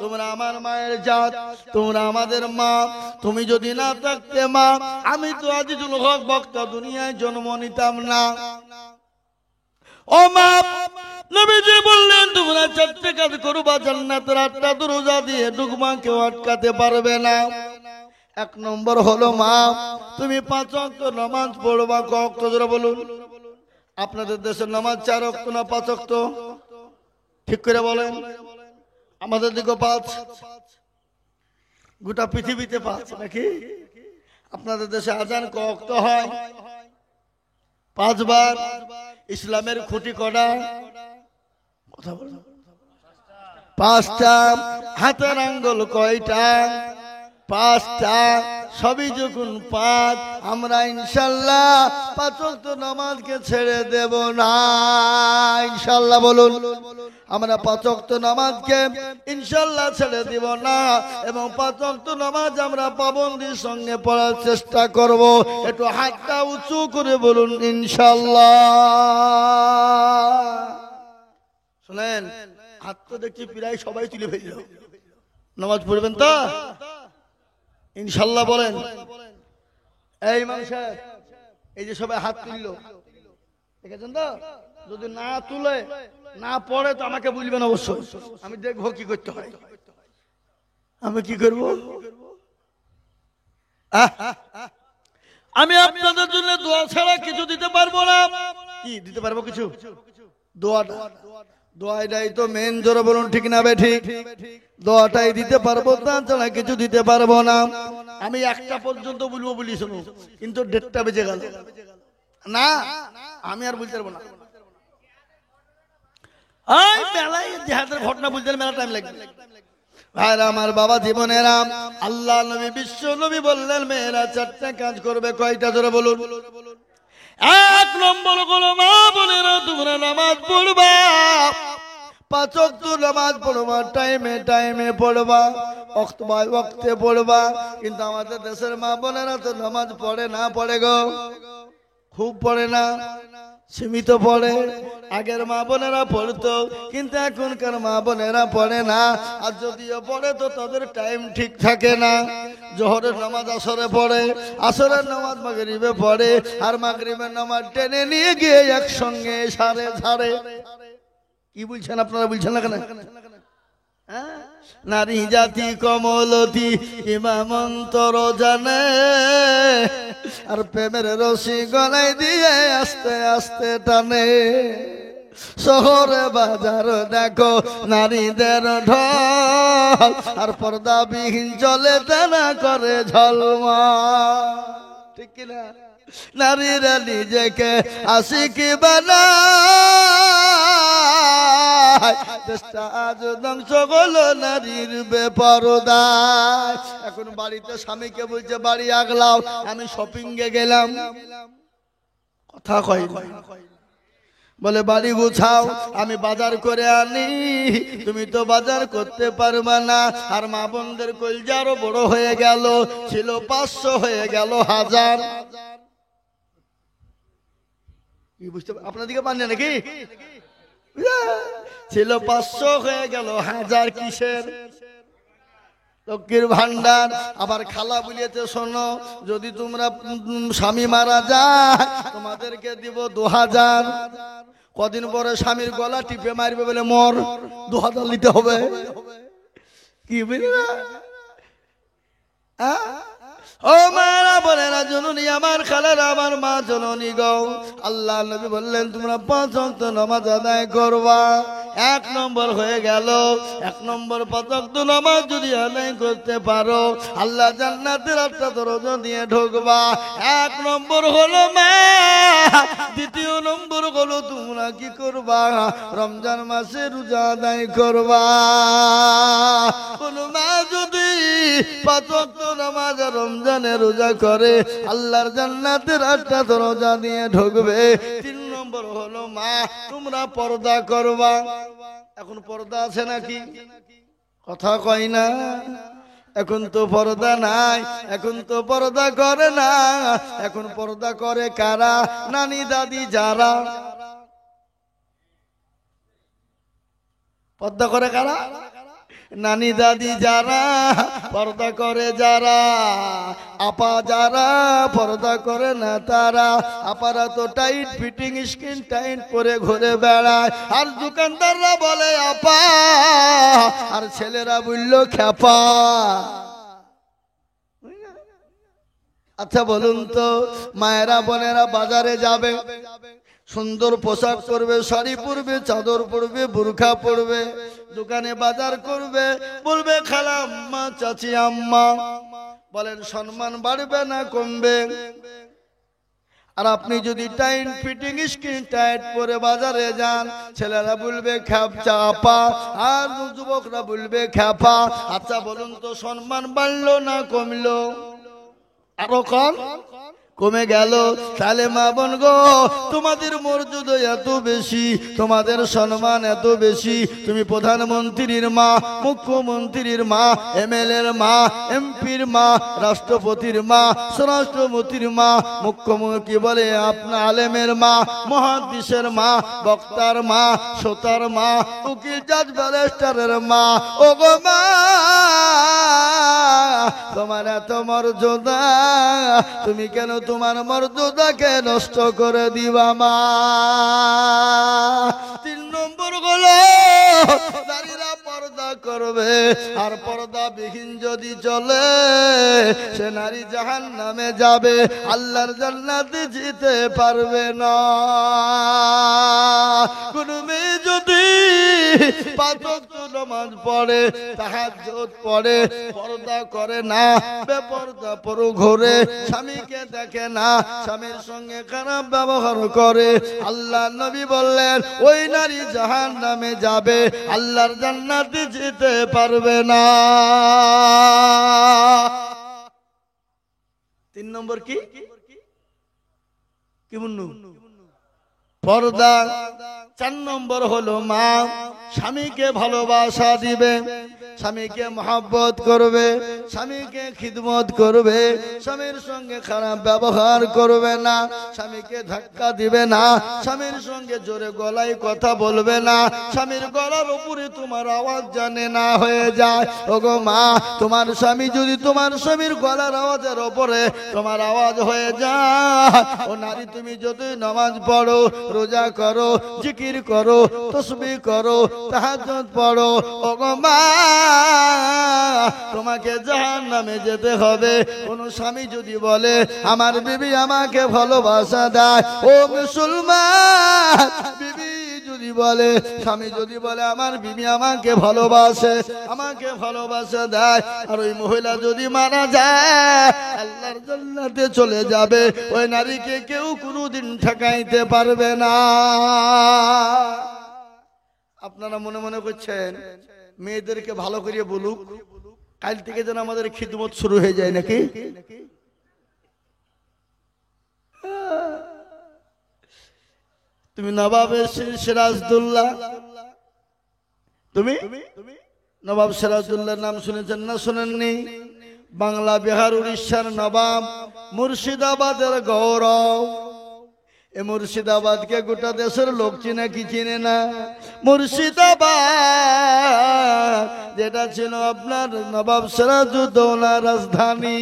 তোমরা আমার মায়ের জাত, তোমরা আমাদের মা। তুমি যদি না থাকতে মা, আমি তো আজিজুল হক বক্তা দুনিয়ায় জন্ম নিতাম না। ও মা, নবীজি বললেন, তোমরা চারটে কাজ করবা, জান্নাতের 8টা দরজা দিয়ে ঢুকবা, কেউ আটকাতে পারবে না। 1 নম্বর হলো মা, তুমি 5 ওয়াক্ত নামাজ পড়বা। ক ওয়াক্ত জোরে বলুন? আপনাদের দেশের নামাজ 4 ওয়াক্ত না 5 ওয়াক্ত? ঠিক করে বলেন। আমাদের দিকে 5, গোটা পৃথিবীতে 5 নাকি? আপনাদের দেশে আজান ক ওয়াক্ত হয়? 5 বার। ইসলামের খুঁটি কটা? কথা বলুন। 5টা। হাতের আঙ্গুল কয়টা? 5টা। সবই যখন 5, আমরা ইনশাল্লাহ 5 ওয়াক্ত নামাজকে ছেড়ে দেব না। ইনশাল্লাহ বলুন। আমরা 5 ওয়াক্ত নামাজকে ইনশাল্লাহ ছেড়ে দিব না, এবং 5 ওয়াক্ত নামাজ আমরা পাবন্দির সঙ্গে পড়ার চেষ্টা করব। একটু হাতটা উঁচু করে বলুন ইনশাল্লাহ। শুনেন, হাত তো দেখছি প্রায় সবাই তুলে ফেলল। নামাজ পড়বেন তো ইনশাল্লাহ বলেন। এই মানুষ, এই যে সবাই হাত তুলল, দেখেছেন তো? যদি না তুলে, না পড়ে তো আমাকে বলবেন অবশ্যই, আমি দেখবো কি করতে হয়। আমি কি করব? আমি আপনাদের জন্য দোয়া ছাড়া কিছু দিতে পারবো না। কি দিতে পারবো? কিছু দোয়াটা, দোয়াটাই তো মেন। জোরে বলুন ঠিক না বেঠিক? দোয়াটাই দিতে পারবো, তাছাড়া কিছু দিতে পারবো না। আমি 1টা পর্যন্ত বলবো বলি, শুনো, কিন্তু 1:30টা বেজে গেল না, আমি আর বলতে পারবো না। জেহাদের ঘটনা বলতে মেলা টাইম লাগবে। ভাইরা আমার, বাবা জীবনেরা, আল্লাহ নবী, বিশ্ব নবী বললেন, মেয়েরা 4টা কাজ করবে। কয়টা? জোরে বলুন। 1 নম্বর হলো মা বোনেরা, তোমরা নামাজ পড়বা। 5 ওয়াক্ত নামাজ পড়বা, টাইমে টাইমে পড়বা, ওয়াক্ত বাই ওয়াক্তে পড়বা। কিন্তু আমাদের দেশের মা বোনেরা তো নামাজ পড়ে না। পড়ে গো, খুব পড়ে না, সীমিত পড়ে। আগের মা বোনেরা পড়তো, কিন্তু এখনকার মা বোনেরা পড়ে না। আর যদিও পড়ে তো তাদের টাইম ঠিক থাকে না। জোহরের নামাজ আসরে পড়ে, আসরের নামাজ মাগরিবে পড়ে, আর মাগরিবের নামাজ টেনে নিয়ে গিয়ে একসঙ্গে সারে ঝাড়ে। কি বলছেন আপনারা? বলছেন না কেন? নারী জাতি কমলতি ইমামন্তর জানে, আর প্রেমের রশি গলায় দিয়ে আস্তে আস্তে টানে। শহরে বাজার দেখো নারীদের ঢল, আর পর্দাবিহীন চলে তারা করে ঝলমা। ঠিক কিনা? নারীরা নিজেকে আশিকি বানায়, দেশটা আজ ধ্বংস হলো নারীর বেপরদায়। এখন বাড়িতে স্বামীকে বলছে বাড়ি আগলাও, আমি শপিং এ গেলাম, কথা কয় না। বলে বাড়ি গুছাও, আমি বাজার করে আনি, তুমি তো বাজার করতে পারবা না। আর মা বোনদের কলজা আরো বড় হয়ে গেল, ছিল 500 হয়ে গেল 1000। কি বুঝতে আপনাদিকে পান নাকি? ছিল 500 হয়ে গেল 1000। কিসের? লক্ষ্মীর ভান্ডার। আবার খালা বলিয়েছে শোনো, যদি তোমরা স্বামী মারা যায় তোমাদেরকে দিব 2000। কদিন পরে স্বামীর গলা টিপে মারবে বলে মর, 2000 নিতে হবে। কি বুঝলা? ও মারা বোনেরা, জননী আমার, খালারা আমার, মা জননী গো, আল্লাহ নবী বললেন তোমরা 5 ওয়াক্ত নামাজ আদায় করবা। 1 নম্বর হয়ে গেল। 1 নম্বর 5 ওয়াক্ত নামাজ যদি আদায় করতে পারো, আল্লাহ জান্নাতের 8টা দরজা দিয়ে ঢুকবা। 1 নম্বর হলো মা। 2য় নম্বর হলো তোমরা কি করবা? রমজান মাসে রোজা আদায় করবা। কোন মা যদি 5 ওয়াক্ত নামাজ আর রমজানে রোজা করে, আল্লাহর জান্নাতের 8টা দরজা দিয়ে ঢুকবে। 3 নম্বর হলো মা, তোমরা পর্দা করবা। এখন পর্দা আছে নাকি? কথা কয় না। এখন তো পর্দা নাই, এখন তো পর্দা করে না। এখন পর্দা করে কারা? নানি দাদি যারা। পর্দা করে কারা? নানি দাদি যারা, পর্দা করে যারা। আপা যারা পর্দা করে না তারা। আপারা তো টাইট ফিটিং স্কিন টাইট পরে ঘুরে বেড়ায়, আর দোকানদাররা বলে আপা, আর ছেলেরা বলল খ্যাপা। আচ্ছা বলুন তো, মায়েরা বোনেরা বাজারে যাবে, সুন্দর পোশাক পরবে, শাড়ি পরবে, চাদর পরবে, বুরখা পরবে, দোকানে বাজার করবে, বলবে খালা আম্মা, চাচি আম্মা। বলেন সম্মান বাড়বে না কমবে? আর আপনি যদি টাইট ফিটিং স্কিন টাইট পরে বাজারে যান, ছেলেরা বলবে খ্যাপচা আপা, আর যুবকরা বলবে খ্যাপা। আচ্ছা বলুন তো, সম্মান বাড়লো না কমলো? আরো কম কমে গেল। তাহলে মা বোন গো, তোমাদের মর্যাদা এত বেশি, তোমাদের সম্মান এত বেশি। তুমি প্রধানমন্ত্রীর মা, মুখ্যমন্ত্রীর মা, এমএলএর মা, এমপির মা, রাষ্ট্রপতির মা, স্বরাষ্ট্রমন্ত্রীর মা, মুখ্যমন্ত্রী বলে আপনার আলেমের মা, মহাদিসের মা, বক্তার মা, শ্রোতার মা, উকিল জাজ ব্যারিস্টারের মা। ও গো মা, তোমার এত মর্যাদা, তুমি কেন তোমার মর্যাদাকে নষ্ট করে দিবা মা? 3 নম্বর হলো নারীরা পর্দা করবে। আর পর্দা বিহীন যদি চলে, সে নারী জাহান্নামে যাবে, আল্লাহর জান্নাতে যেতে পারবে না। কোন মেয়ে যদি 5 ওয়াক্ত নামাজ পড়ে, তাহাজ্জুদ পড়ে, পর্দা করে না, বেপর্দা পরু ঘুরে, স্বামীকে দেখে না, স্বামীর সঙ্গে খারাপ ব্যবহার করে, আল্লাহ নবী বললেন ওই নারী জাহান্নামে যাবে, আল্লাহর জান্নাতে যেতে পারবে না। 3 নম্বর কি? কি মুন্নু? পর্দা। 4 নম্বর হলো মা, স্বামীকে ভালোবাসা দিবে, স্বামীকে মহব্বত করবে, স্বামীকে খিদমত করবে, স্বামীর সঙ্গে খারাপ ব্যবহার করবে না, স্বামীকে ধাক্কা দিবে না, স্বামীর সঙ্গে জোরে গলায় কথা বলবে না, স্বামীর গলার উপরে তোমার আওয়াজ জানে না হয়ে যায়। ওগো মা, তোমার স্বামী যদি তোমার স্বামীর গলার আওয়াজের উপরে তোমার আওয়াজ হয়ে যায়, ও নারী তুমি যদি নামাজ পড়ো, রোজা করো, জিকির করো, তাসবিহ করো, তাহাজ্জুদ পড়ো, ওগো মা, তোমাকে জাহান্নামে যেতে হবে। কোন স্বামী যদি বলে আমার বিবি আমাকে ভালোবাসা দেয়, ও মুসলমান, বিবি যদি বলে, স্বামী যদি বলে আমার বিবি আমাকে ভালোবাসে, আমাকে ভালোবাসা দেয়, আর ওই মহিলা যদি মারা যায়, আল্লাহর জান্নাতে চলে যাবে, ওই নারীকে কেউ কোনোদিন ঠকাইতে পারবে না। আপনারা মনে মনে করছেন মেয়েদেরকে ভালো করে বলুক, কাল থেকে যেন আমাদের খিদমত শুরু হয়ে যায় নাকি? তুমি নবাব সিরাজদৌল্লা, তুমি নবাব সিরাজদৌল্লার নাম শুনেছেন না শোনেননি? বাংলা, বিহার, উড়িষ্যার নবাব, মুর্শিদাবাদের গৌরব। এ মুর্শিদাবাদকে গোটা দেশের লোক চিনে কি চিনে না? মুর্শিদাবাদ যেটা ছিল আপনার নবাব সিরাজউদ্দৌলার রাজধানী,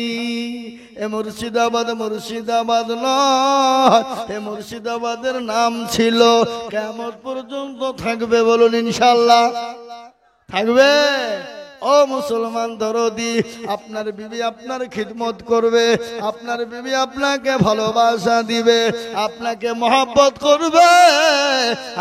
এ মুর্শিদাবাদ মুর্শিদাবাদ নয়, এ মুর্শিদাবাদের নাম ছিল, কিয়ামত পর্যন্ত থাকবে। বলুন ইনশাআল্লাহ থাকবে। ও মুসলমান দরদি, আপনার বিবি আপনার খিদমত করবে, আপনার বিবি আপনাকে ভালোবাসা দিবে, আপনাকে মহব্বত করবে।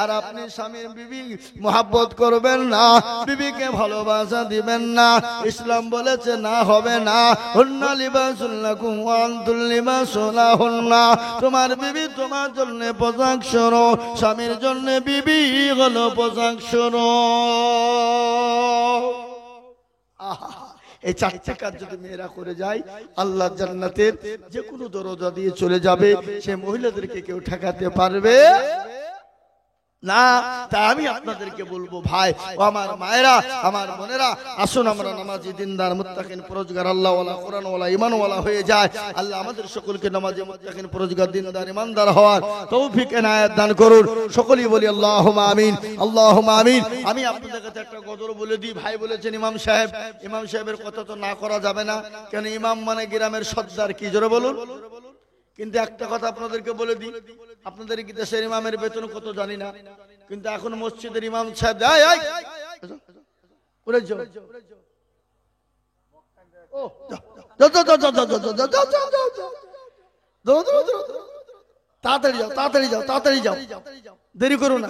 আর আপনি স্বামীর বিবি মহব্বত করবেন না, বিবিকে ভালোবাসা দিবেন না, ইসলাম বলেছে না, হবে না। হুন্না লিবাসুল লাকুম ওয়া আনতুম লিবাসুল লাহুন্না। তোমার বিবি তোমার জন্য পোশাক শোনো, স্বামীর জন্য বিবি হলো পোশাক শোনো। এই চারটে কাজ যদি মেয়েরা করে যায়, আল্লাহ জান্নাতের যে কোনো দরজা দিয়ে চলে যাবে, সে মহিলাদেরকে কেউ ঠেকাতে পারবে না। তা আমি আপনাদেরকে বলবো, ভাই ও আমার মায়েরা, আমার বোনেরা, আসুন আমরা নামাজি, দিনদার, মুত্তাকিন, পরহেজগার, আল্লাহওয়ালা, কোরআনওয়ালা, ঈমানওয়ালা হয়ে যায়। আল্লাহ আমাদের সকলকে নামাজি, মুত্তাকিন, পরহেজগার, দিনদার, ঈমানদার হওয়ার তৌফিক এনায়েত দান করুন। সকলেই বলি আল্লাহুম্মা আমিন, আল্লাহুম্মা আমিন। আমি আপনাদের কাছে একটা গজল বলে দিই। ভাই বলেছেন ইমাম সাহেব, ইমাম সাহেবের কথা তো না করা যাবে না, কেন ইমাম মানে গ্রামের সর্দার। কি জোরে বলুন। কিন্তু একটা কথা আপনাদেরকে বলে দিই, আপনাদের কি দেশের ইমামের বেতন কত জানি না, কিন্তু এখন মসজিদের ইমাম সাহেব তাড়াতাড়ি যাও, তাড়াতাড়ি যাও, তাড়াতাড়ি যাও, দেরি করো না।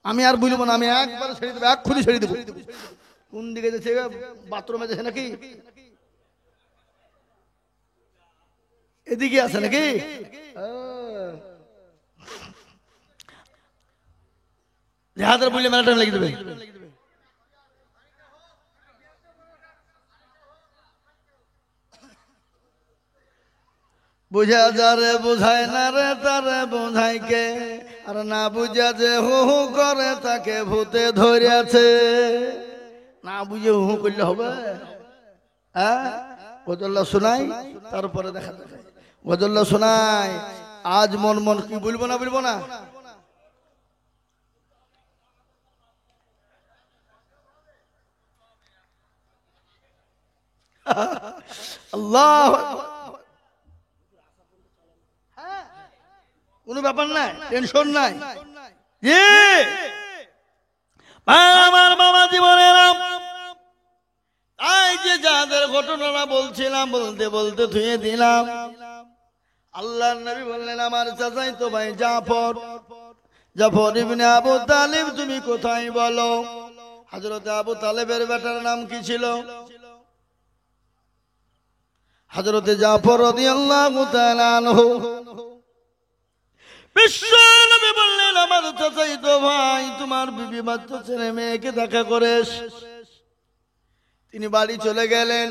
আমি আর বলবো না, আমি একবার ছেড়ে দেবো, এক্ষুনি ছেড়ে দেবো। কোন দিকে যাচ্ছে? বাথরুমে যাচ্ছে নাকি? এদিকে আছে নাকি? হাতের বললে মেলা টাইম লেগে দেবে। বুঝা যারে বুঝায় না রে, তারে বোঝায় কে? আর না বুঝা যে হু হু করে, তাকে ভূতে ধরেছে। না বুঝে হু হু করলে হবে? হ্যাঁ, গজল্লা শোনাই, তারপরে দেখা যাবে। গজল্লা শোনাই। আজ মন মন কি বলবো না, বলবো না? আল্লাহ, কোনো ব্যাপার নাই, টেনশন নাই। আমার বাবা জীবনের এই যে যাদের ঘটনাটা বলছিলাম, বলতে বলতে ধুয়ে দিলাম। আল্লাহর নবী বললেন, আমার চাচাতো ভাই জাফর, জাফর ইবনে আবু তালিব, তুমি কোথায় বলো? হযরত আবু তালেবের বেটার নাম কি ছিল? হযরত জাফর রাদিয়াল্লাহু তাআলা আনহু। বিশ্ব নবী বললেন, আমার চাচাতো ভাই, তোমার বিবি বাচ্চা ছেলে মেয়েকে দেখা করে। তিনি বাড়ি চলে গেলেন।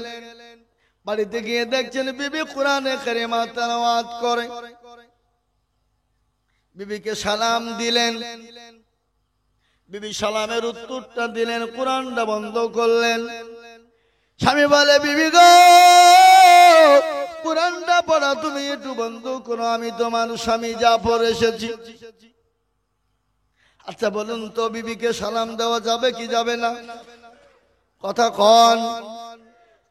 বাড়িতে গিয়ে দেখছেন বিবি কোরআনে কারিমা তেলাওয়াত করে। বিবিকে সালাম দিলেন, বিবি সালামের উত্তরটা দিলেন, কোরআনটা বন্ধ করলেন। স্বামী বলে, বিবি গো, কোরআনটা পড়া তুমি একটু বন্ধ করো, আমি তোমার স্বামী জাফর এসেছি। আচ্ছা বলুন তো, বিবিকে সালাম দেওয়া যাবে কি যাবে না? কথা কন।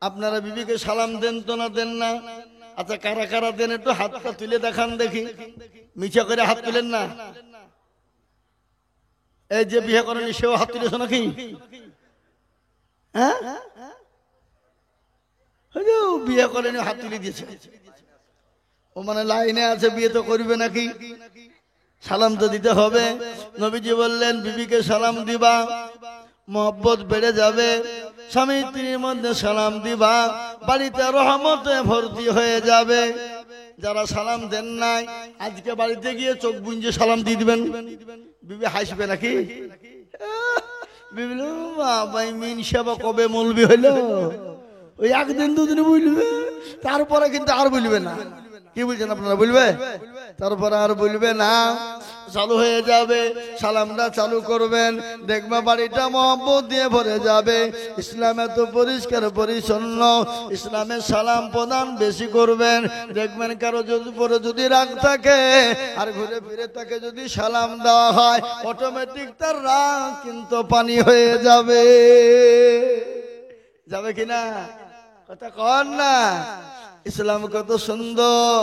আপনারা বিবিকে সালাম দেন তো না দেন না? আচ্ছা কারা কারা দেন একটু হাতটা তুলে দেখান দেখি। মিছা করে হাত তুলেন না। এই যে বিয়ে করেনি সেও হাত তুলেছ নাকি? হ্যাঁ, বিয়ে করেনি হাত তুলে দিয়েছে। ও মানে লাইনে আছে, বিয়ে তো করবে নাকি? সালাম তো দিতে হবে। নবীজি বললেন, বিবিকে সালাম দিবা, মহব্বত বেড়ে যাবে। স্বামী স্ত্রীর মধ্যে সালাম দিবা, বাড়িতে রহমতে ভর্তি হয়ে যাবে। যারা সালাম দেন নাই, আজকে বাড়িতে গিয়ে চোখ বুঞ্জে সালাম দিয়ে দিবেন। বিবি হাসবে নাকি? বিবি ভাই মিন সেবা কবে মৌলবি হইল, ওই একদিন দুদিন বলবে, তারপরে কিন্তু আর বলবে না। কি বলছেন আপনারা, বলবে তারপরে আর বলবে না, চালু হয়ে যাবে। সালামটা চালু করবেন, দেখবে বাড়িটা মহব্বত দিয়ে ভরে যাবে। ইসলাম এত পরিষ্কার পরিচ্ছন্ন, ইসলামের সালাম প্রদান বেশি করবেন। দেখবেন কারো যদি পরে যদি রাগ থাকে আর ঘুরে ফিরে তাকে যদি সালাম দেওয়া হয়, অটোমেটিক তার রাগ কিন্তু পানি হয়ে যাবে। যাবে কিনা কথা কন না? ইসলাম কত সুন্দর,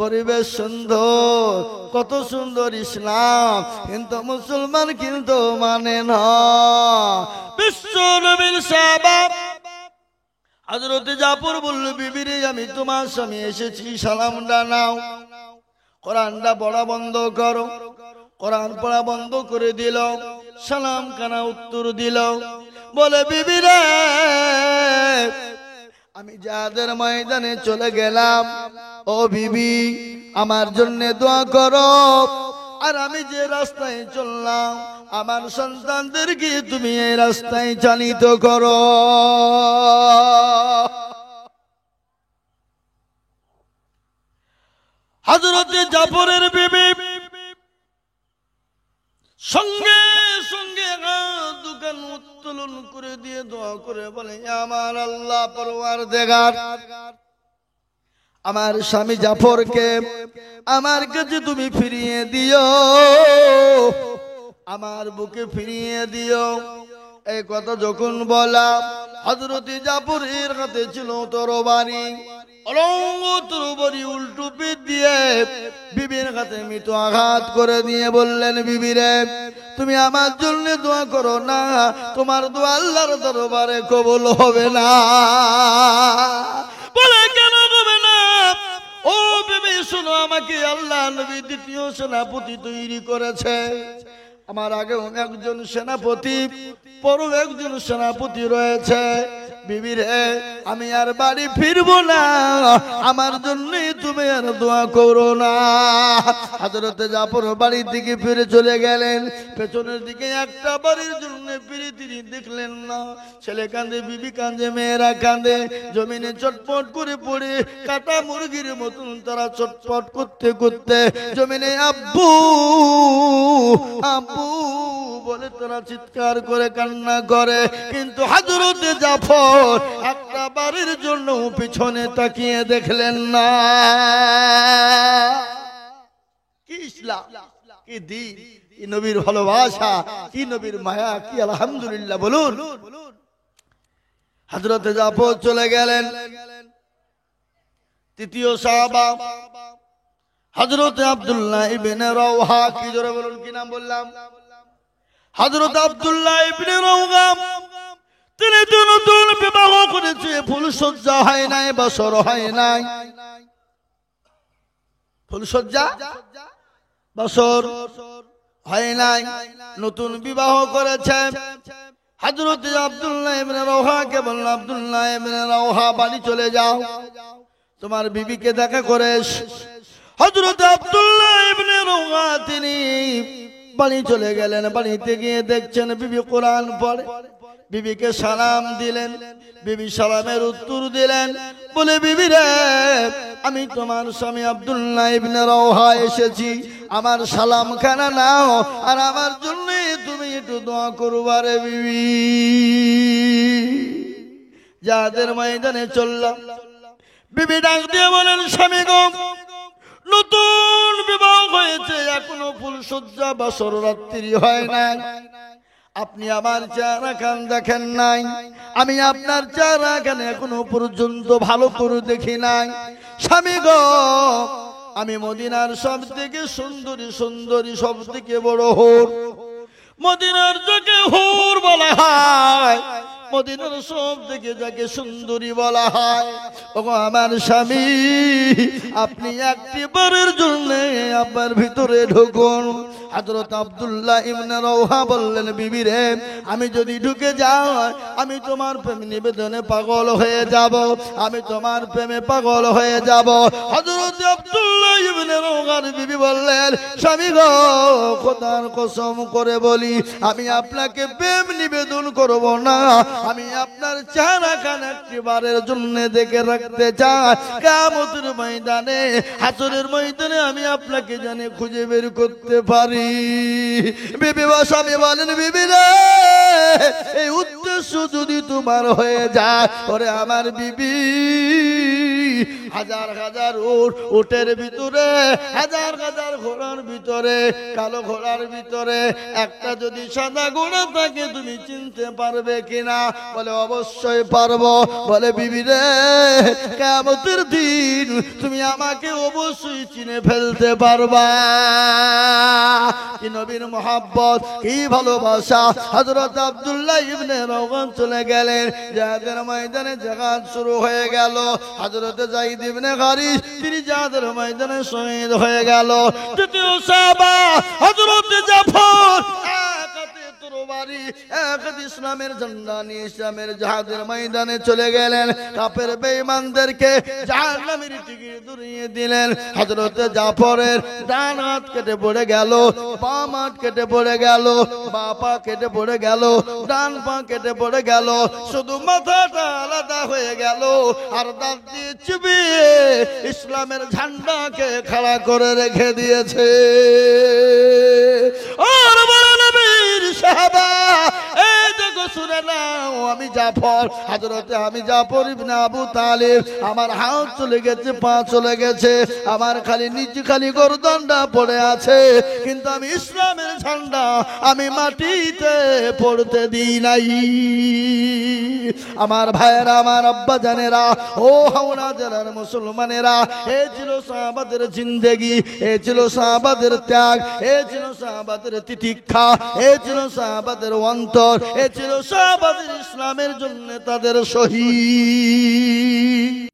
পরিবেশ সুন্দর, কত সুন্দর ইসলাম, কিন্তু মুসলমান কিন্তু মানে না। বিশ্ব নবীর সাহাবা হযরত জাফর বলল, বিবিরে আমি তোমার স্বামী এসেছি, সালামটা নাও। কোরআনটা পড়া বন্ধ করো। কোরআন পড়া বন্ধ করে দিল, সালাম কানা উত্তর দিল। বলে বিবিরে আমি যাদের ময়দানে চলে গেলাম, ও বিবি আমার জন্য দোয়া করো। আর আমি যে রাস্তায় চললাম, আমার সন্তানদেরকে তুমি এই রাস্তায় চালিত করো। হযরত জাফরের বিবি সঙ্গে সঙ্গে দোকান উত্তোলন করে দিয়ে দোয়া করে বলে, আমার আল্লাহ পরওয়ারদিগার, আমার স্বামী জাফরকে আমার কাছে তুমি ফিরিয়ে দিও, আমার বুকে ফিরিয়ে দিও। এই কথা যখন বলা, হযরত জাফরের হাতে ছিল তরবারি। অলঙ্গ তরবারি উল্টো পিঠ দিয়ে বিবির হাতে মৃত আঘাত করে দিয়ে বললেন, বিবিরে তুমি আমার জন্য দোয়া করো না, তোমার দোয়া আল্লাহর দরবারে কবুল হবে না। বলে কেন হবে না? ও বিবি শোনো, আমাকে আল্লাহ নবী দ্বিতীয় সেনাপতি তৈরি করেছে। আমার আগেও একজন সেনাপতি, পরও একজন সেনাপতি রয়েছে। বিবিরে আমি আর বাড়ি ফিরবো না, আমার জন্য তুমি আর দোয়া করো না। হযরত জাফর বাড়ির দিকে ফিরে চলে গেলেন। পেছনের দিকে একটা বাড়ির জন্য ফিরে তিনি দেখলেন না। ছেলে কাঁদে, বিবি কাঁদে, মেয়েরা কাঁদে। জমিনে চটপট করে পড়ে কাটা মুরগির মতন তারা চটপট করতে করতে জমিনে আব্বু আব্বু বলে তারা চিৎকার করে কান্না করে। কিন্তু হযরত জাফর একটা বাড়ির জন্য পিছনে তাকিয়ে দেখলেন না। কি ইসলাম, কি দ্বীন, কি নবীর ভালোবাসা, কি নবীর মায়া, কি আলহামদুলিল্লাহ বলুন। হযরত জাফর চলে গেলেন। তৃতীয় সাহাবা হযরত আব্দুল্লাহ ইবনে রাওহা, কি জোরে বলুন, কি নাম বললাম? হযরত আব্দুল্লাহ ইবনে রাওহা, তিনি নতুন বিবাহ করেছে, ফুলসজ্জা হয় নাই, বছর হয় নাই। ফুলসজ্জা বছর হয় নাই, নতুন বিবাহ করেছে। হযরত আব্দুল্লাহ ইবনে রাওহাকে বলল, আব্দুল্লাহ ইবনে রাওহা বাড়ি চলে যাও, তোমার বিবিকে দেখা করে। হযরত আব্দুল্লাহ ইবনে রাওহা তিনি বাড়ি চলে গেলেন। বাড়িতে গিয়ে দেখছেন বিবি কোরআন পড়ে। বিবিকে সালাম দিলেন, বিবি সালামের উত্তর দিলেন। বলে, বিবি রে আমি তোমার স্বামী আব্দুল্লাহ ইবনে রাওহা এসেছি, আমার সালাম খানা নাও, আর আমার জন্য তুমি একটু দোয়া করবা রে বিবি। যাদের ময়দানে চললাম, বিবি ডাক দিয়ে বলেন, স্বামী গো, নতুন বিবাহ হয়েছে, এখনো ফুলসজ্জা বাসর রাত্রি হয় নাই, আপনি আমার চেহারা খান দেখেন নাই, আমি আপনার চেহারা খান এখনো পর্যন্ত ভালো করে দেখি নাই। স্বামী গো, আমি মদিনার সব থেকে সুন্দরী সুন্দরী, সব থেকে বড় হুর, মদিনার যাকে হুর বলা হয়, মদিনার সব থেকে যাকে সুন্দরী বলা হয়। ওগো আমার স্বামী, আপনি একটি বারের জন্য আপনার ভিতরে ঢুকুন। হযরত আব্দুল্লাহ ইবনে রাওহা বললেন, বিবি রে, আমি যদি ঢুকে যাই আমি তোমার প্রেম নিবেদনে পাগল হয়ে যাব, আমি তোমার প্রেমে পাগল হয়ে যাব। হযরত আব্দুল্লাহ ইবনে রাওহার বিবি বললেন, স্বামী গো, খোদার কসম করে বলি, আমি আপনাকে প্রেম নিবেদন করব না, আমি আপনার চেহারাখানা একবারের জন্য দেখে রাখতে চাই। কিয়ামতের ময়দানে, হাসরের ময়দানে আমি আপনাকে জানে খুঁজে বের করতে পারি। বিবি বা স্বামী বলেন, বিবি রে, এই উদ্দেশ্য যদি তোমার হয়ে যায়, ওরে আমার বিবি, হাজার হাজার উটের ভিতরে, হাজার হাজার ঘোড়ার ভিতরে, কালো ঘোড়ার ভিতরে একটা যদি সাদা ঘোড়া থাকে তুমি চিনতে পারবে কিনা? বলে অবশ্যই পারবো। বলে বিবি রে, কিয়ামতের দিন তুমি আমাকে অবশ্যই চিনে ফেলতে পারবা। কি নবীর মহব্বত, কি ভালোবাসা। হযরত আব্দুল্লাহ ইবনে রাওহা চলে গেলেন, জিহাদের ময়দানে জিহাদ শুরু হয়ে গেল। হযরত যায়েদ ইবনে হারিস তিনি জিহাদের ময়দানে শহীদ হয়ে গেল। তৃতীয় সাহাবা হযরত জাফর এক হাতে তরবারি, এক হাতে ইসলামের ঝান্ডা নিয়ে ইসলামের জিহাদের ময়দানে চলে গেলেন। কাফের বেঈমানদেরকে জাহান্নামের টিকিট ধরিয়ে দিলেন। হযরত জাফরের ডান হাত কেটে পড়ে গেল, বাম হাত কেটে পড়ে গেল, বাঁ পা কেটে পড়ে গেল, ডান পা কেটে পড়ে গেল, শুধু মাথাটা আলাদা হয়ে গেল। আর দাঁত দিয়ে চিবিয়ে ইসলামের ঝান্ডাকে খাড়া করে রেখে দিয়েছে। আর বলে নবীর সাহাবা, এই দেখো শুনে নাও, আমি জাফর, হযরতে আমি জাফর ইবনে আবু তালিব, আমার হাত চলে গেছে, পা চলে গেছে, আমার খালি নিচে খালি গর্দনটা পড়ে আছে, কিন্তু আমি ইসলামের ঝান্ডা আমি মাটিতে পড়তে দিই নাই। আমার ভাইয়েরা, আমার আব্বা জানেরা, ও হাওড়া জেলার মুসলমানেরা, এ ছিল সাহাবাদের জিন্দেগি, এ ছিল সাহাবাদের ত্যাগ, এ ছিল সাহাবাদের তিতিক্ষা, এ ছিল সাহাবাদের অন্তর, এ ছিল সাহাবাদের ইসলামের জন্য তাদের শহীদ।